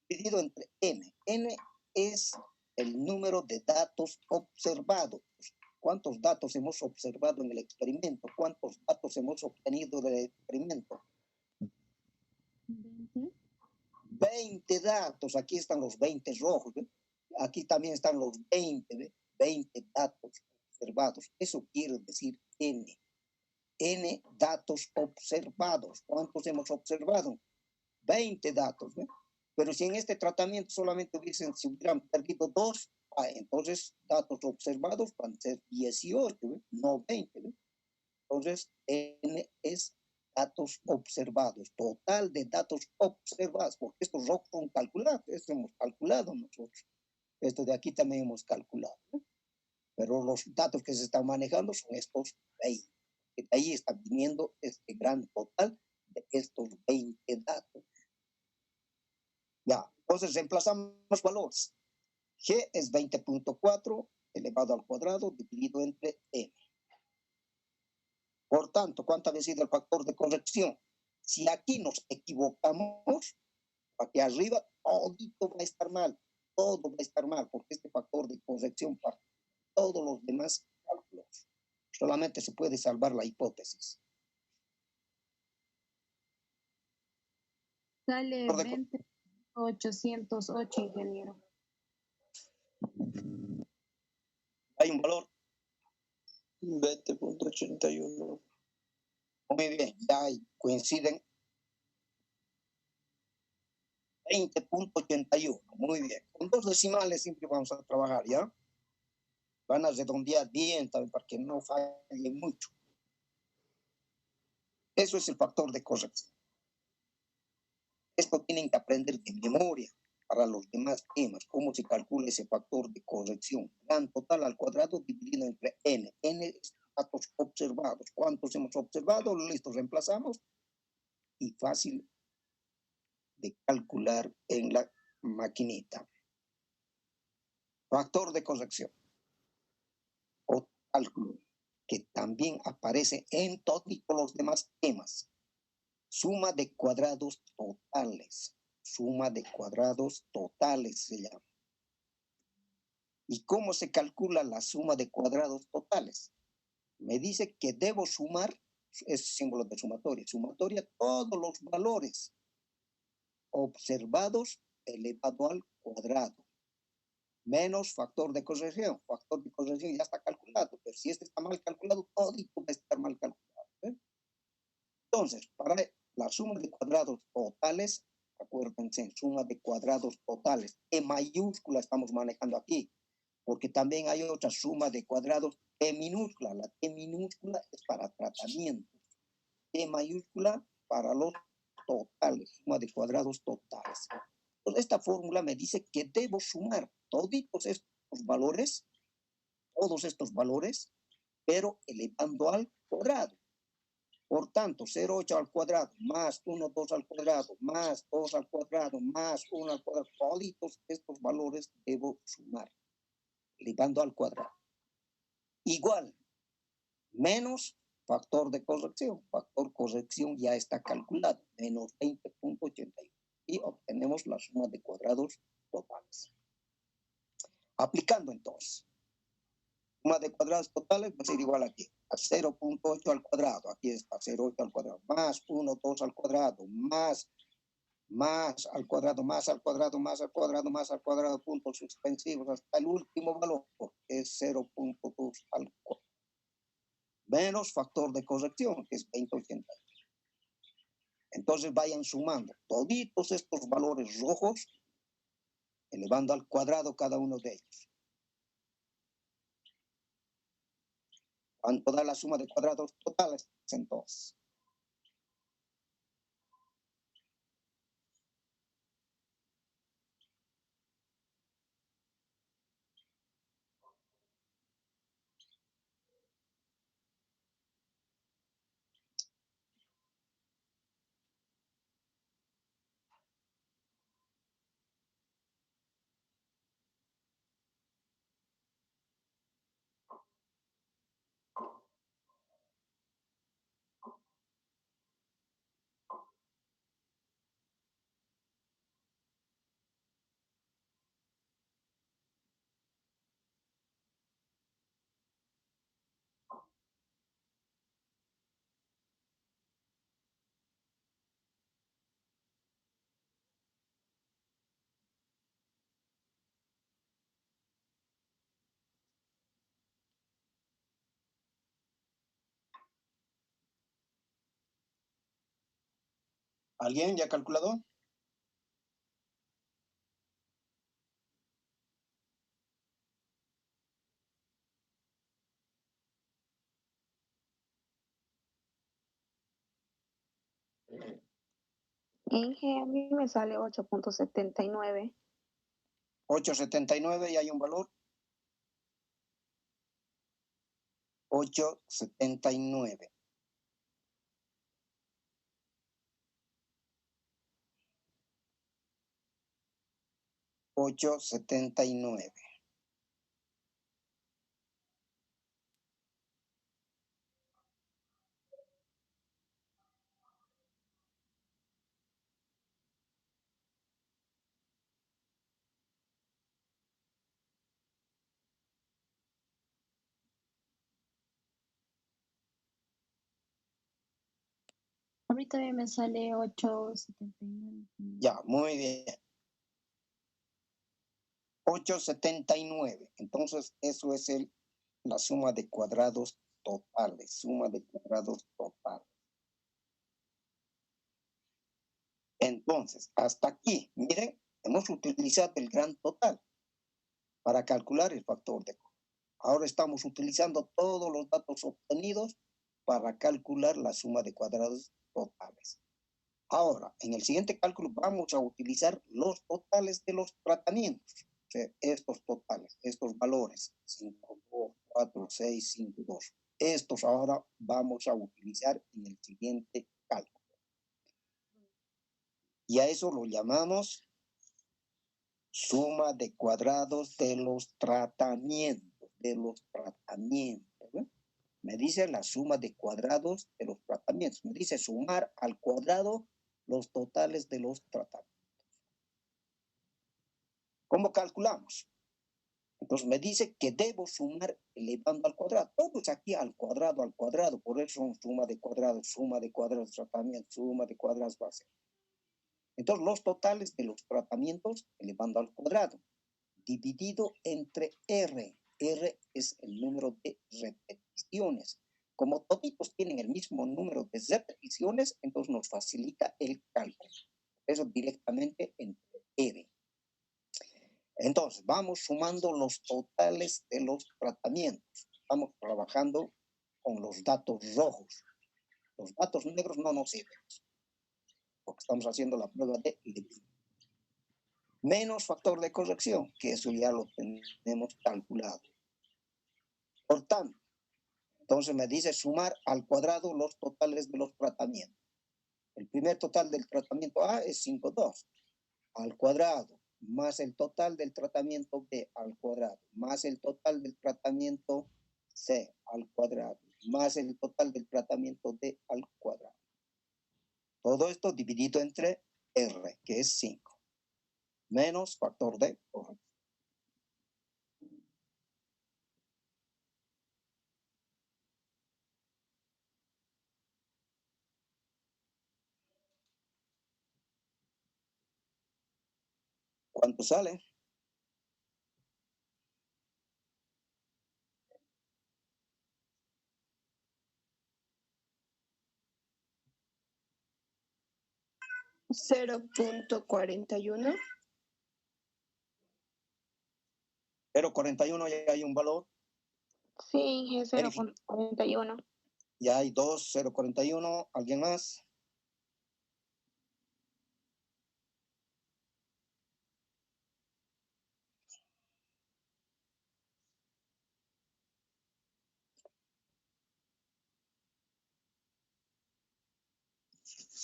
Dividido entre n. N es el número de datos observados. ¿Cuántos datos hemos observado en el experimento? ¿Cuántos datos hemos obtenido del experimento? 20 datos. Aquí están los 20 rojos. ¿Ve? Aquí también están los 20. ¿Ve? 20 datos observados. Eso quiere decir N. N datos observados. ¿Cuántos hemos observado? 20 datos. ¿Ve? Pero si en este tratamiento solamente se hubieran perdido 2, entonces datos observados van a ser 18, ¿ve? No 20. ¿Ve? Entonces, N es datos observados, total de datos observados, porque estos rojos son calculados, esto hemos calculado nosotros. Esto de aquí también hemos calculado, ¿ve? Pero los datos que se están manejando son estos 20. De ahí está viniendo este gran total de estos 20 datos. Ya, entonces reemplazamos valores. G es 20.4 elevado al cuadrado dividido entre n. Por tanto, ¿cuánto había sido el factor de corrección? Si aquí nos equivocamos, aquí arriba todito va a estar mal, todo va a estar mal, porque este factor de corrección para todos los demás cálculos. Solamente se puede salvar la hipótesis. Sale Factor de 20.808, ingeniero. Hay un valor. 20.81. Muy bien, ya hay, coinciden. 20.81, muy bien. Con dos decimales siempre vamos a trabajar, ¿ya? Van a redondear bien también para que no falle mucho. Eso es el factor de corrección. Esto tienen que aprender de memoria para los demás temas. ¿Cómo se calcula ese factor de corrección? Gran total al cuadrado dividido entre n. N es datos observados. ¿Cuántos hemos observado? Listo, reemplazamos. Y fácil de calcular en la maquinita. Factor de corrección o cálculo que también aparece en todos los demás temas. Suma de cuadrados totales. Suma de cuadrados totales se llama. ¿Y cómo se calcula la suma de cuadrados totales? Me dice que debo sumar, es símbolo de sumatoria, sumatoria todos los valores observados elevado al cuadrado, menos factor de corrección. Factor de corrección ya está calculado, pero si este está mal calculado, todo va a estar mal calculado. Entonces, para la suma de cuadrados totales, acuérdense, suma de cuadrados totales, E mayúscula estamos manejando aquí, porque también hay otra suma de cuadrados T minúscula. La T minúscula es para tratamientos, T mayúscula para los totales, suma de cuadrados totales. Entonces, esta fórmula me dice que debo sumar todos estos valores, pero elevando al cuadrado. Por tanto, 0,8 al cuadrado, más 1,2 al cuadrado, más 2 al cuadrado, más 1 al cuadrado, todos estos valores debo sumar, elevando al cuadrado. Igual, menos factor de corrección. Factor corrección ya está calculado, menos 20.81. Y obtenemos la suma de cuadrados totales. Aplicando entonces. Suma de cuadrados totales va a ser igual aquí, a 0.8 al cuadrado, aquí está 0.8 al cuadrado, más 1,2 al cuadrado, más al cuadrado, más al cuadrado, más al cuadrado, más al cuadrado, puntos suspensivos, hasta el último valor, que es 0.2 al cuadrado. Menos factor de corrección, que es 2080. Entonces vayan sumando toditos estos valores rojos, elevando al cuadrado cada uno de ellos. ¿Cuánto da la suma de cuadrados totales entonces? ¿Alguien ya ha calculado? Inge, a mí me sale 8.79. 8,79 y hay un valor. 8,79. $8.79. Ahorita me sale 8.79. Ya, muy bien. 8.79. Entonces, eso es la suma de cuadrados totales. Suma de cuadrados totales. Entonces, hasta aquí, miren, hemos utilizado el gran total para calcular el factor de costo. Ahora estamos utilizando todos los datos obtenidos para calcular la suma de cuadrados totales. Ahora, en el siguiente cálculo vamos a utilizar los totales de los tratamientos. O sea, estos totales, estos valores, 5, 2, 4, 6, 5, 2. Estos ahora vamos a utilizar en el siguiente cálculo. Y a eso lo llamamos suma de cuadrados de los tratamientos. ¿Ve? Me dice la suma de cuadrados de los tratamientos. Me dice sumar al cuadrado los totales de los tratamientos. ¿Cómo calculamos? Entonces me dice que debo sumar elevando al cuadrado. Todo es aquí al cuadrado. Por eso son suma de cuadrados, tratamiento, suma de cuadrados base. Entonces los totales de los tratamientos elevando al cuadrado, dividido entre R. R es el número de repeticiones. Como toditos tienen el mismo número de repeticiones, entonces nos facilita el cálculo. Eso directamente entre R. Entonces, vamos sumando los totales de los tratamientos. Estamos trabajando con los datos rojos. Los datos negros no nos sirven, porque estamos haciendo la prueba de Lewis. Menos factor de corrección, que eso ya lo tenemos calculado. Por tanto, entonces me dice sumar al cuadrado los totales de los tratamientos. El primer total del tratamiento A es 5,2 al cuadrado, más el total del tratamiento B al cuadrado, más el total del tratamiento C al cuadrado, más el total del tratamiento D al cuadrado. Todo esto dividido entre R, que es 5, menos factor de corrección. ¿Cuánto sale? $0.41. 0,41 ya hay un valor. Sí, es 0.41. Ya hay 2, 0,41. ¿Alguien más?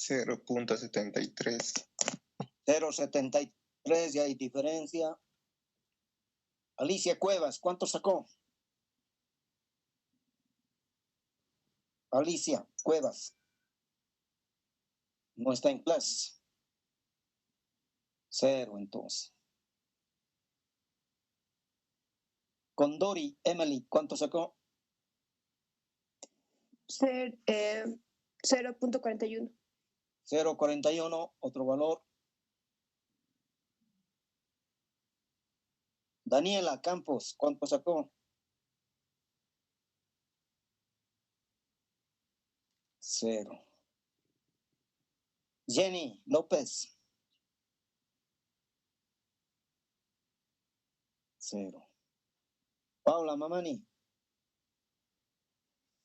$0.73. 0,73, ya hay diferencia. Alicia Cuevas, ¿cuánto sacó? Alicia Cuevas. No está en clase. 0, entonces. Condori, Emily, ¿cuánto sacó? 0.41. 0,41, otro valor. Daniela Campos, ¿cuánto sacó? 0. Jenny López. 0. Paula Mamani.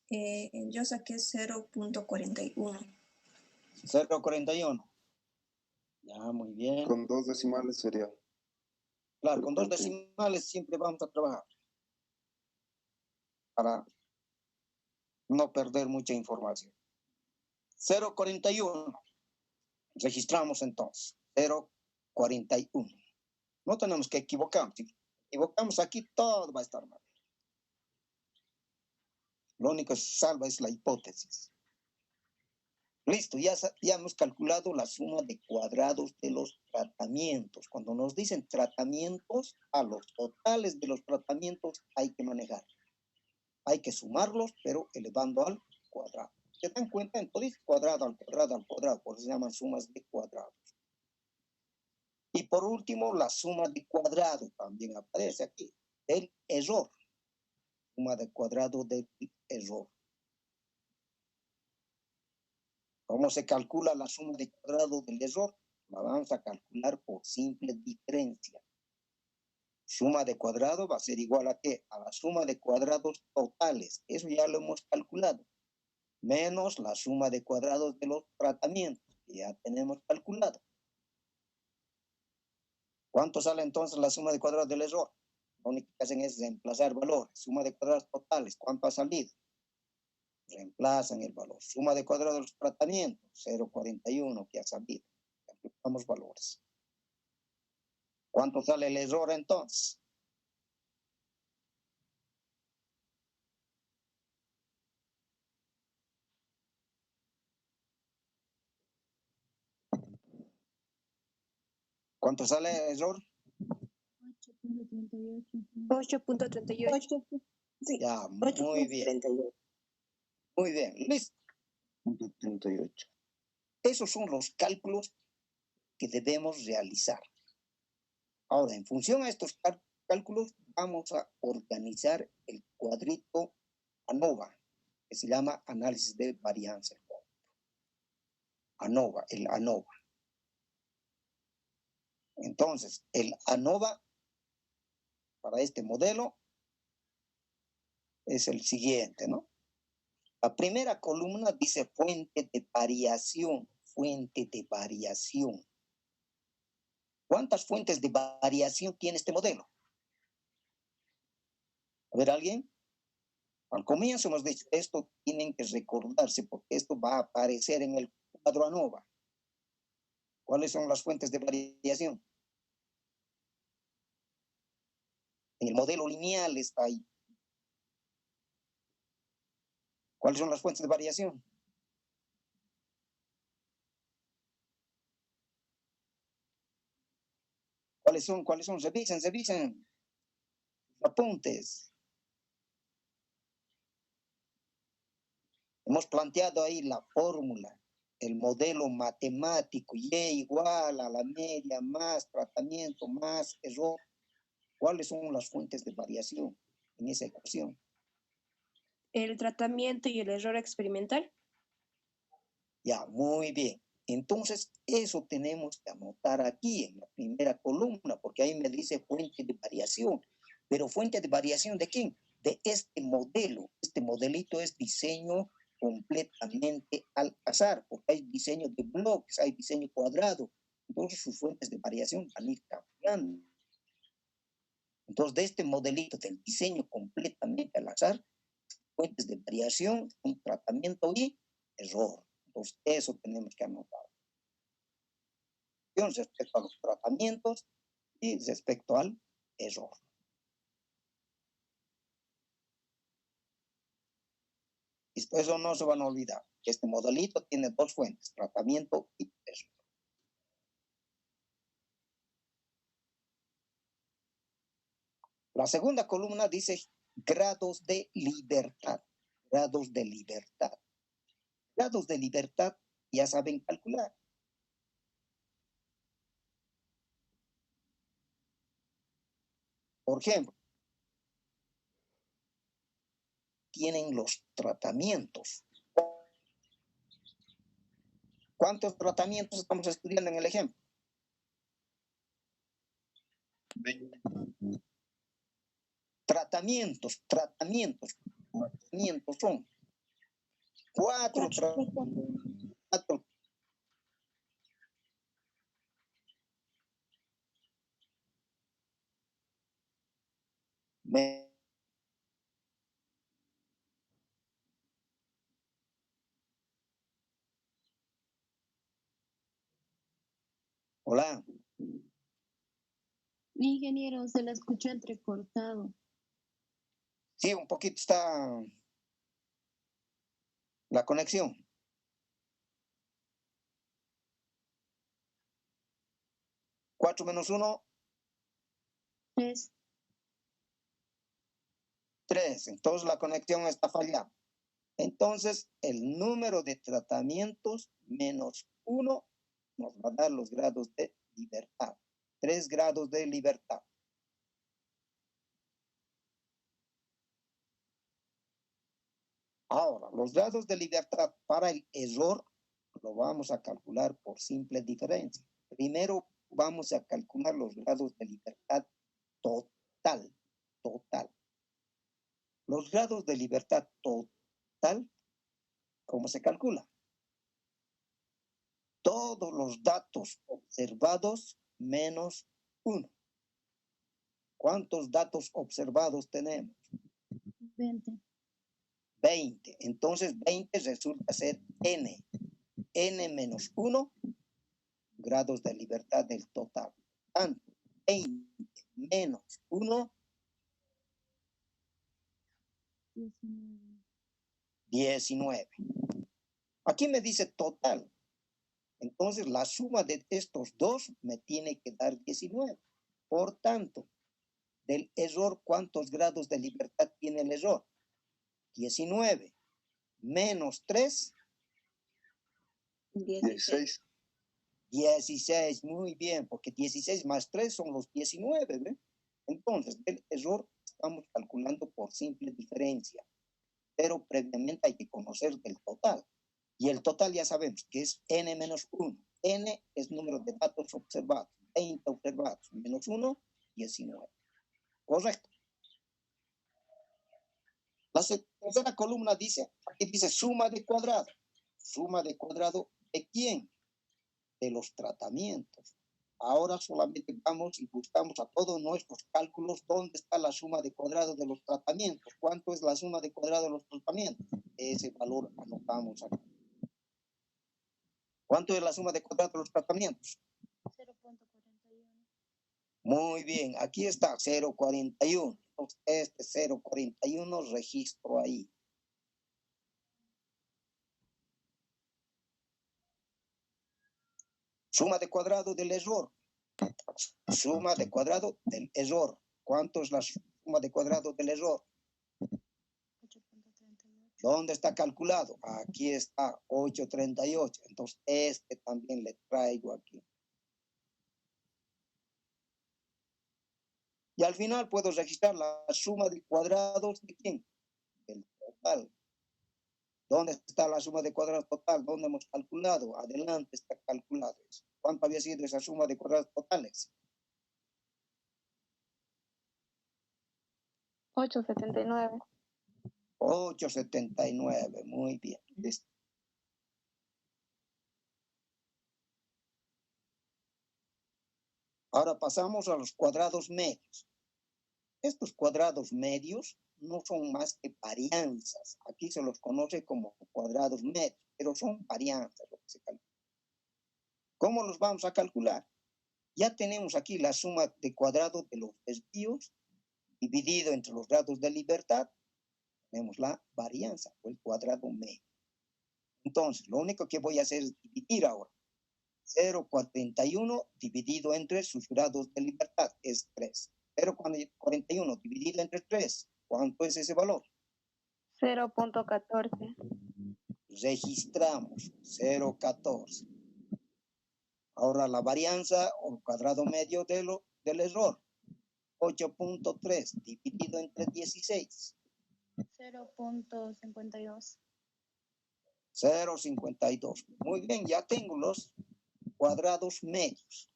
Yo saqué 0.41. 0,41. Ya, muy bien. Con 2 decimales sería. Claro, con 2 decimales siempre vamos a trabajar para no perder mucha información. 0,41. Registramos entonces. 0,41. No tenemos que equivocarnos. Si equivocamos aquí, todo va a estar mal. Lo único que salva es la hipótesis. Listo, ya hemos calculado la suma de cuadrados de los tratamientos. Cuando nos dicen tratamientos, a los totales de los tratamientos hay que manejar. Hay que sumarlos, pero elevando al cuadrado. Se dan cuenta, entonces cuadrado al cuadrado al cuadrado, por eso se llaman sumas de cuadrados. Y por último, la suma de cuadrado también aparece aquí, el error. Suma de cuadrado del error. ¿Cómo se calcula la suma de cuadrado del error? La vamos a calcular por simple diferencia. Suma de cuadrado va a ser igual a ¿qué? A la suma de cuadrados totales. Eso ya lo hemos calculado. Menos la suma de cuadrados de los tratamientos, que ya tenemos calculado. ¿Cuánto sale entonces la suma de cuadrados del error? Lo único que hacen es reemplazar valores. Suma de cuadrados totales, ¿cuánto ha salido? Reemplazan el valor. Suma de cuadrados de los tratamientos, 0,41 que ha salido. Aplicamos valores. ¿Cuánto sale el error entonces? ¿Cuánto sale el error? 8.38. Sí. Ya, muy bien. 8.38. Muy bien, listo. 38. Esos son los cálculos que debemos realizar. Ahora, en función a estos cálculos, vamos a organizar el cuadrito ANOVA, que se llama análisis de varianza. ANOVA, el ANOVA. Entonces, el ANOVA para este modelo es el siguiente, ¿no? La primera columna dice fuente de variación, fuente de variación. ¿Cuántas fuentes de variación tiene este modelo? A ver, ¿alguien? Al comienzo hemos dicho, esto tienen que recordarse porque esto va a aparecer en el cuadro ANOVA. ¿Cuáles son las fuentes de variación? En el modelo lineal está ahí. ¿Cuáles son las fuentes de variación? ¿Cuáles son? Revisen. Apuntes. Hemos planteado ahí la fórmula, el modelo matemático, Y igual a la media más tratamiento más error. ¿Cuáles son las fuentes de variación en esa ecuación? El tratamiento y el error experimental. Ya, muy bien. Entonces, eso tenemos que anotar aquí en la primera columna, porque ahí me dice fuente de variación. Pero fuente de variación ¿de quién? De este modelo. Este modelito es diseño completamente al azar, porque hay diseño de bloques, hay diseño cuadrado. Entonces, sus fuentes de variación van a ir cambiando. Entonces, de este modelito del diseño completamente al azar, fuentes de variación, un tratamiento y error. Entonces, eso tenemos que anotar. Respecto a los tratamientos y respecto al error. Eso no se van a olvidar. Este modelito tiene dos fuentes, tratamiento y error. La segunda columna dice grados de libertad. Grados de libertad. Grados de libertad ya saben calcular. Por ejemplo, tienen los tratamientos. ¿Cuántos tratamientos estamos estudiando en el ejemplo? 20. Tratamientos son 4 tratamientos. Hola. Ingeniero, se la escuchó entrecortado. Sí, un poquito está la conexión. ¿4 menos 1? 3. 3. Entonces la conexión está fallando. Entonces, el número de tratamientos menos 1 nos va a dar los grados de libertad. 3 grados de libertad. Ahora, los grados de libertad para el error lo vamos a calcular por simple diferencia. Primero vamos a calcular los grados de libertad total. Los grados de libertad total, ¿cómo se calcula? Todos los datos observados menos 1. ¿Cuántos datos observados tenemos? 20. 20. Entonces 20 resulta ser n. n menos 1 grados de libertad del total. Tanto 20 menos 1, 19. Aquí me dice total. Entonces la suma de estos dos me tiene que dar 19. Por tanto, del error, ¿cuántos grados de libertad tiene el error? 19 menos 3, 16. 16, muy bien, porque 16 más 3 son los 19, ¿ve? Entonces, el error estamos calculando por simple diferencia, pero previamente hay que conocer el total. Y el total ya sabemos que es n menos 1. N es número de datos observados. 20 observados menos 1, 19. Correcto. La tercera columna dice, aquí dice suma de cuadrado. ¿Suma de cuadrado de quién? De los tratamientos. Ahora solamente vamos y buscamos a todos nuestros cálculos dónde está la suma de cuadrado de los tratamientos. ¿Cuánto es la suma de cuadrado de los tratamientos? Ese valor anotamos acá. ¿Cuánto es la suma de cuadrado de los tratamientos? 0.41. Muy bien, aquí está 0.41. Entonces, este 0.41 registro ahí. Suma de cuadrado del error. Suma de cuadrado del error. ¿Cuánto es la suma de cuadrado del error? 8.38. ¿Dónde está calculado? Aquí está 8.38. Entonces, este también le traigo aquí. Y al final puedo registrar la suma de cuadrados de quién? Del total. ¿Dónde está la suma de cuadrados total? ¿Dónde hemos calculado? Adelante está calculado eso. ¿Cuánto había sido esa suma de cuadrados totales? 879. 8.79. Muy bien. ¿Listo? Ahora pasamos a los cuadrados medios. Estos cuadrados medios no son más que varianzas. Aquí se los conoce como cuadrados medios, pero son varianzas lo que se calcula. ¿Cómo los vamos a calcular? Ya tenemos aquí la suma de cuadrado de los desvíos dividido entre los grados de libertad. Tenemos la varianza o el cuadrado medio. Entonces, lo único que voy a hacer es dividir ahora. 0.41 dividido entre sus grados de libertad es 3. 0.41 dividido entre 3, ¿cuánto es ese valor? 0.14. Registramos 0.14. Ahora la varianza o cuadrado medio del error. 8.3 dividido entre 16. 0.52. 0.52. Muy bien, ya tengo los cuadrados medios.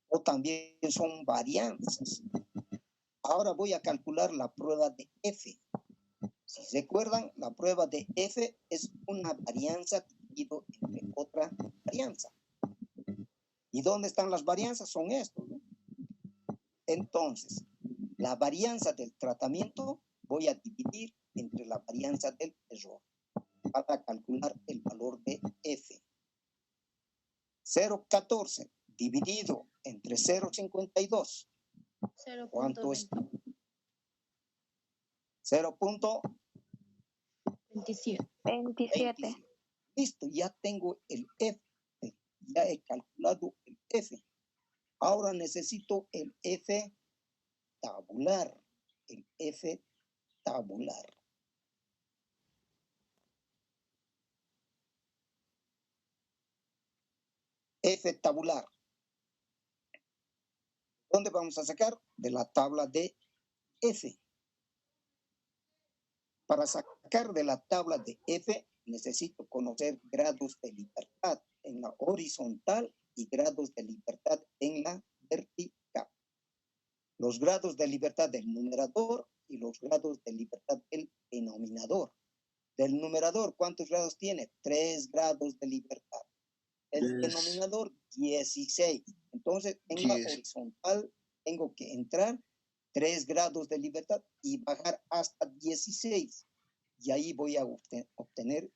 O también son varianzas. Ahora voy a calcular la prueba de F. Si recuerdan, la prueba de F es una varianza dividido entre otra varianza. ¿Y dónde están las varianzas? Son estos, ¿no? Entonces, la varianza del tratamiento voy a dividir entre la varianza del error para calcular el valor de F. 0.14 dividido entre 0.52. ¿Cuánto es? 0.27. 27. Listo, ya tengo el F. Ya he calculado el F. Ahora necesito el F tabular. El F tabular. F tabular. ¿Dónde vamos a sacar? De la tabla de F. Para sacar de la tabla de F, necesito conocer grados de libertad en la horizontal y grados de libertad en la vertical. Los grados de libertad del numerador y los grados de libertad del denominador. Del numerador, ¿cuántos grados tiene? 3 grados de libertad. El denominador, 16. Entonces, en la horizontal tengo que entrar 3 grados de libertad y bajar hasta 16. Y ahí voy a obtener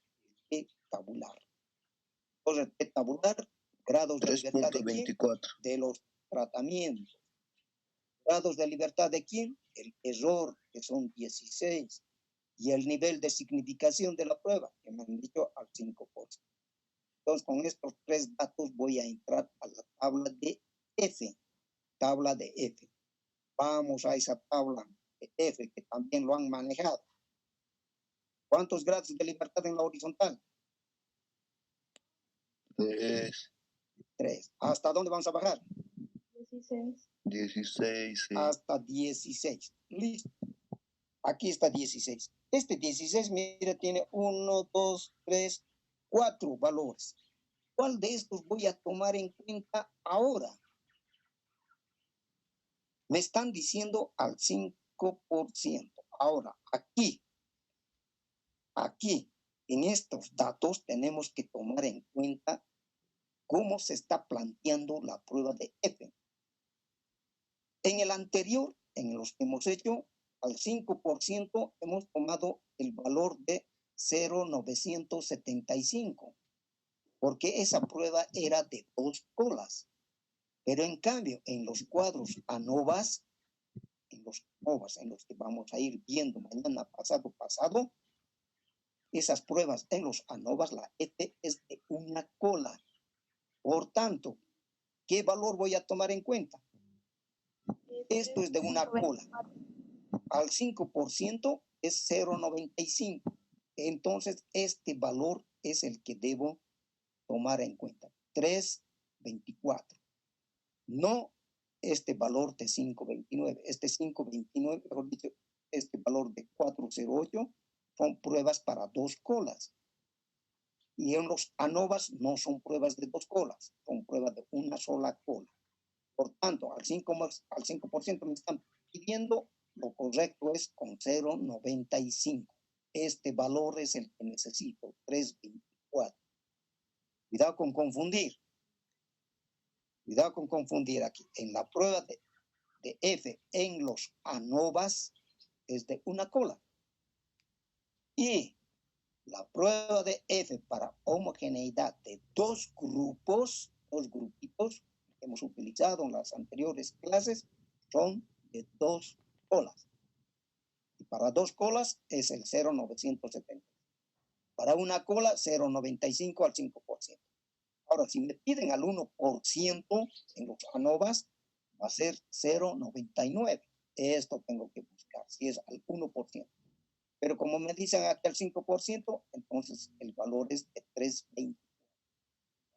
el P tabular. Entonces, P tabular, grados de libertad de quién? De los tratamientos. Grados de libertad de quién? El error, que son 16. Y el nivel de significación de la prueba, que me han dicho al 5%. Entonces, con estos 3 datos voy a entrar a la tabla de F. Tabla de F. Vamos a esa tabla de F que también lo han manejado. ¿Cuántos grados de libertad en la horizontal? 3. ¿Hasta dónde vamos a bajar? 16. Hasta 16. Listo. Aquí está 16. Este 16, mira, tiene 1, 2, 3, 4 valores. ¿Cuál de estos voy a tomar en cuenta ahora? Me están diciendo al 5%. Ahora, aquí, en estos datos tenemos que tomar en cuenta cómo se está planteando la prueba de F. En el anterior, en los que hemos hecho, al 5% hemos tomado el valor de 0,975, porque esa prueba era de 2 colas. Pero en cambio, en los cuadros ANOVAs, en los que vamos a ir viendo mañana, pasado, esas pruebas en los ANOVAs, la F es de una cola. Por tanto, ¿qué valor voy a tomar en cuenta? Esto es de una cola. Al 5% es 0,95. Entonces, este valor es el que debo tomar en cuenta. 3,24. No este valor de 5,29. Este 5,29, mejor dicho, este valor de 4,08 son pruebas para 2 colas. Y en los ANOVAs no son pruebas de 2 colas, son pruebas de una sola cola. Por tanto, al 5% me están pidiendo, lo correcto es con 0,95. Este valor es el que necesito, 3,24. Cuidado con confundir. Cuidado con confundir aquí. En la prueba de F en los ANOVAs es de una cola. Y la prueba de F para homogeneidad de 2 grupos, 2 grupitos que hemos utilizado en las anteriores clases, son de 2 colas. Y para 2 colas es el 0,970. Para una cola, 0,95 al 5%. Ahora, si me piden al 1% en los ANOVAs, va a ser 0,99. Esto tengo que buscar, si es al 1%. Pero como me dicen aquí al 5%, entonces el valor es de 3,20.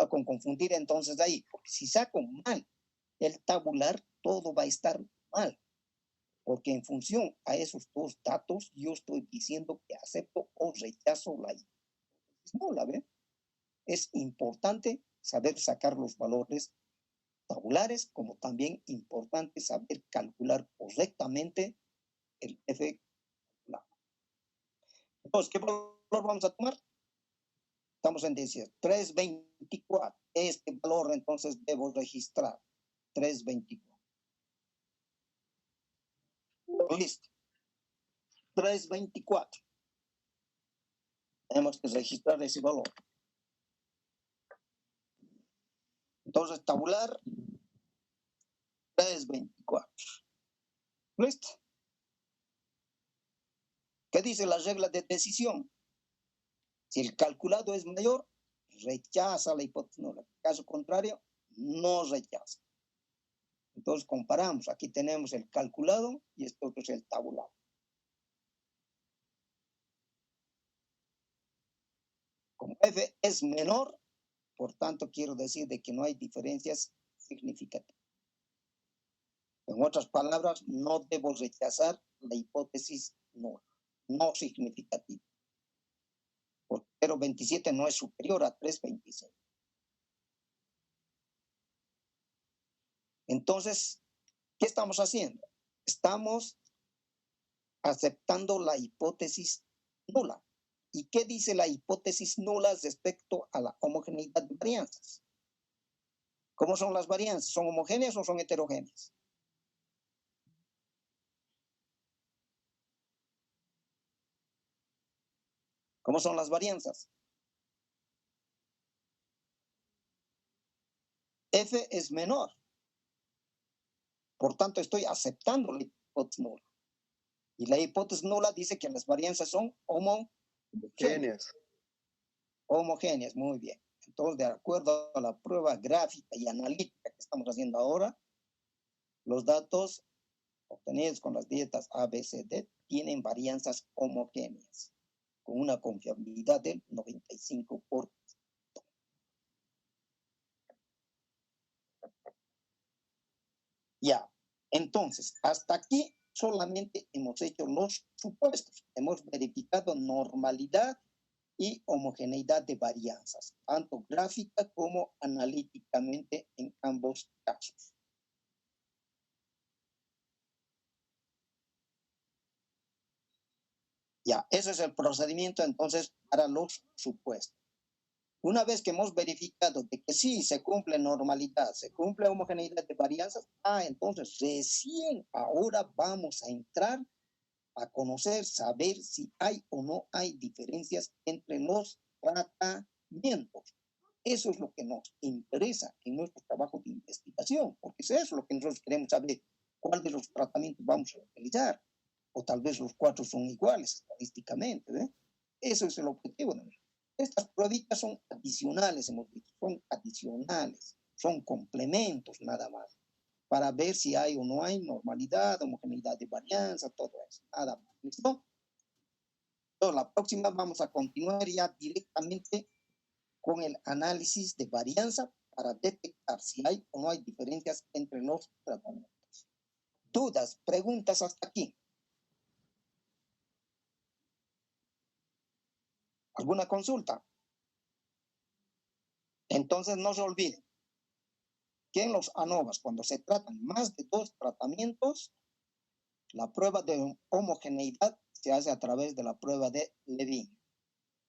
Con confundir entonces ahí, porque si saco mal el tabular, todo va a estar mal. Porque en función a esos 2 datos, yo estoy diciendo que acepto o rechazo la hipótesis nula, ¿ve? Es importante saber sacar los valores tabulares, como también importante saber calcular correctamente el F. Entonces, ¿qué valor vamos a tomar? Estamos en 10, 3,24. Este valor entonces debo registrar. 3,24. Listo. 3,24. Tenemos que registrar ese valor. Entonces, tabular 3,24. ¿Listo? ¿Qué dice la regla de decisión? Si el calculado es mayor, rechaza la hipótesis nula. En caso contrario, no rechaza. Entonces, comparamos. Aquí tenemos el calculado y esto es el tabulado. Como F es menor, Por tanto, quiero decir de que no hay diferencias significativas. En otras palabras, no debo rechazar la hipótesis nula, no significativa. Porque 0,27 no es superior a 3,26. Entonces, ¿qué estamos haciendo? Estamos aceptando la hipótesis nula. ¿Y qué dice la hipótesis nula respecto a la homogeneidad de varianzas? ¿Cómo son las varianzas? ¿Son homogéneas o son heterogéneas? ¿Cómo son las varianzas? F es menor. Por tanto, estoy aceptando la hipótesis nula. Y la hipótesis nula dice que las varianzas son homogéneas. Homogéneas, muy bien. Entonces, de acuerdo a la prueba gráfica y analítica que estamos haciendo ahora, los datos obtenidos con las dietas A, B, C, D tienen varianzas homogéneas, con una confiabilidad del 95%. Ya, entonces, hasta aquí solamente hemos hecho los supuestos. Hemos verificado normalidad y homogeneidad de varianzas, tanto gráfica como analíticamente en ambos casos. Ya, ese es el procedimiento entonces para los supuestos. Una vez que hemos verificado de que sí se cumple normalidad, se cumple homogeneidad de varianzas, entonces recién ahora vamos a entrar a conocer, saber si hay o no hay diferencias entre los tratamientos. Eso es lo que nos interesa en nuestro trabajo de investigación, porque eso es lo que nosotros queremos saber, cuál de los tratamientos vamos a utilizar, o tal vez los 4 son iguales estadísticamente, ¿eh? Eso es el objetivo de nosotros. Estas pruebas son adicionales, hemos dicho, son adicionales, son complementos nada más, para ver si hay o no hay normalidad, homogeneidad de varianza, todo eso, nada más. ¿Listo? Entonces, la próxima vamos a continuar ya directamente con el análisis de varianza para detectar si hay o no hay diferencias entre los tratamientos. ¿Dudas, preguntas hasta aquí? ¿Alguna consulta? Entonces no se olviden que en los ANOVAs, cuando se tratan más de 2 tratamientos, la prueba de homogeneidad se hace a través de la prueba de Levine.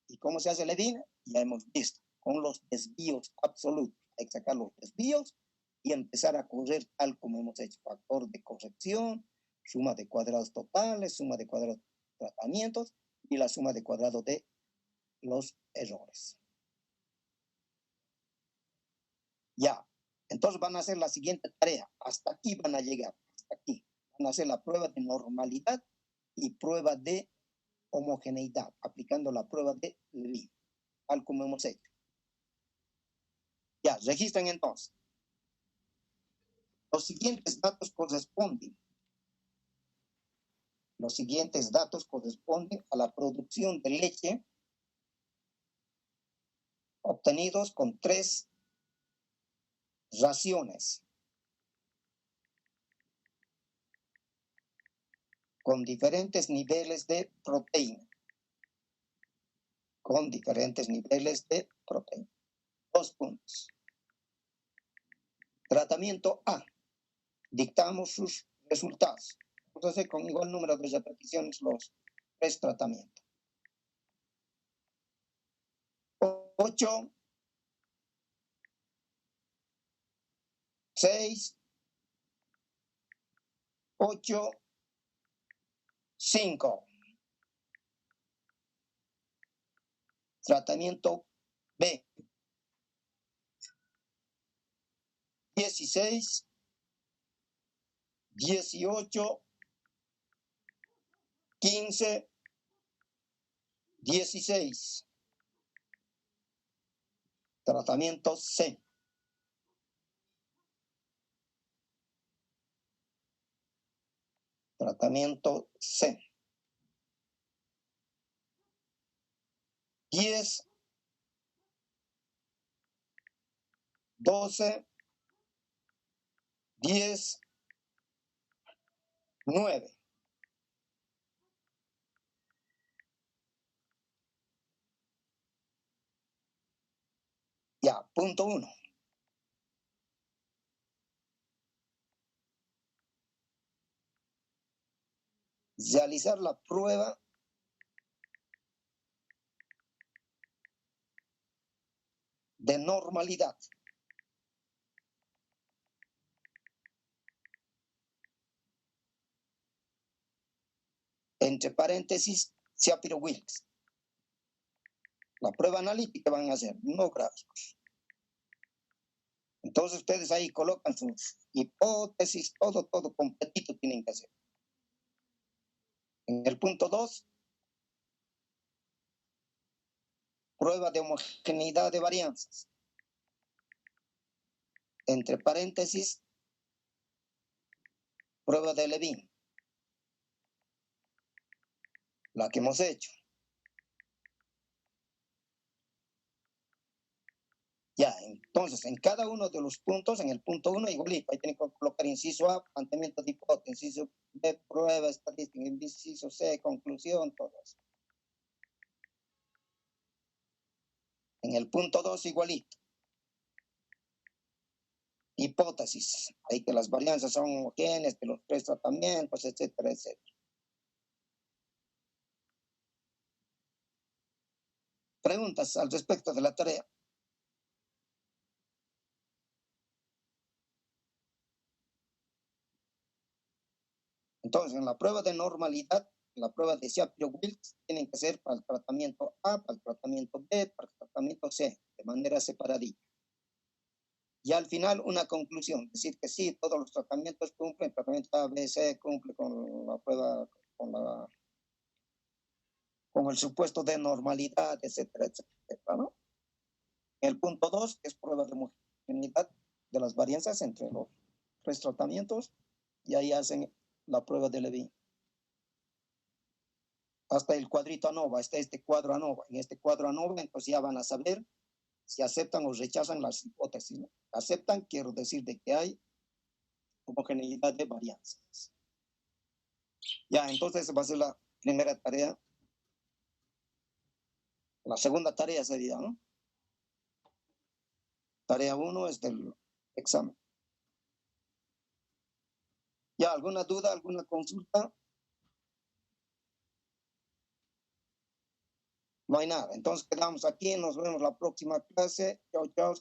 ¿Y cómo se hace Levine? Ya hemos visto, con los desvíos absolutos. Hay que sacar los desvíos y empezar a correr tal como hemos hecho. Factor de corrección, suma de cuadrados totales, suma de cuadrados de tratamientos y la suma de cuadrados de los errores. Ya, entonces van a hacer la siguiente tarea. Hasta aquí van a llegar, hasta aquí. Van a hacer la prueba de normalidad y prueba de homogeneidad, aplicando la prueba de Levine, tal como hemos hecho. Ya, registren entonces. Los siguientes datos corresponden. Los siguientes datos corresponden a la producción de leche obtenidos con 3 raciones con diferentes niveles de proteína. Con diferentes niveles de proteína. 2 puntos. Tratamiento A. Dictamos sus resultados. Vamos a hacer con igual número de repeticiones los 3 tratamientos. 8, 6, 8, 5. Tratamiento B. 16, 18, 15, 16. Tratamiento C. Tratamiento C. 10, 12, 10, 9. Ya, punto 1. Realizar la prueba de normalidad. Entre paréntesis, Shapiro-Wilks. La prueba analítica van a hacer, no gráficos. Entonces ustedes ahí colocan sus hipótesis, todo completito tienen que hacer. En el punto 2, prueba de homogeneidad de varianzas. Entre paréntesis, prueba de Levin. La que hemos hecho. Ya, entonces, en cada uno de los puntos, en el punto 1, igualito, ahí tienen que colocar inciso A, planteamiento de hipótesis, inciso B, prueba estadística, inciso C, conclusión, todo eso. En el punto 2, igualito. Hipótesis, ahí que las varianzas son homogéneas de los 3 tratamientos, etcétera, etcétera. Preguntas al respecto de la tarea. Entonces, en la prueba de normalidad, la prueba de Shapiro-Wilks, tienen que ser para el tratamiento A, para el tratamiento B, para el tratamiento C, de manera separadita. Y al final, una conclusión, decir que sí, todos los tratamientos cumplen, el tratamiento A, B, C cumple con la prueba, con el supuesto de normalidad, etcétera, etcétera, ¿no? El punto 2, que es prueba de homogeneidad de las varianzas entre los 3 tratamientos, y ahí hacen la prueba de Levin. Hasta el cuadrito ANOVA, hasta este cuadro ANOVA. En este cuadro ANOVA, entonces ya van a saber si aceptan o rechazan las hipótesis, ¿no? Aceptan, quiero decir de que hay homogeneidad de varianzas. Ya, entonces va a ser la primera tarea. La segunda tarea sería, ¿no? Tarea 1 es del examen. ¿Ya alguna duda, alguna consulta? No hay nada. Entonces quedamos aquí, nos vemos la próxima clase. Chao, chao.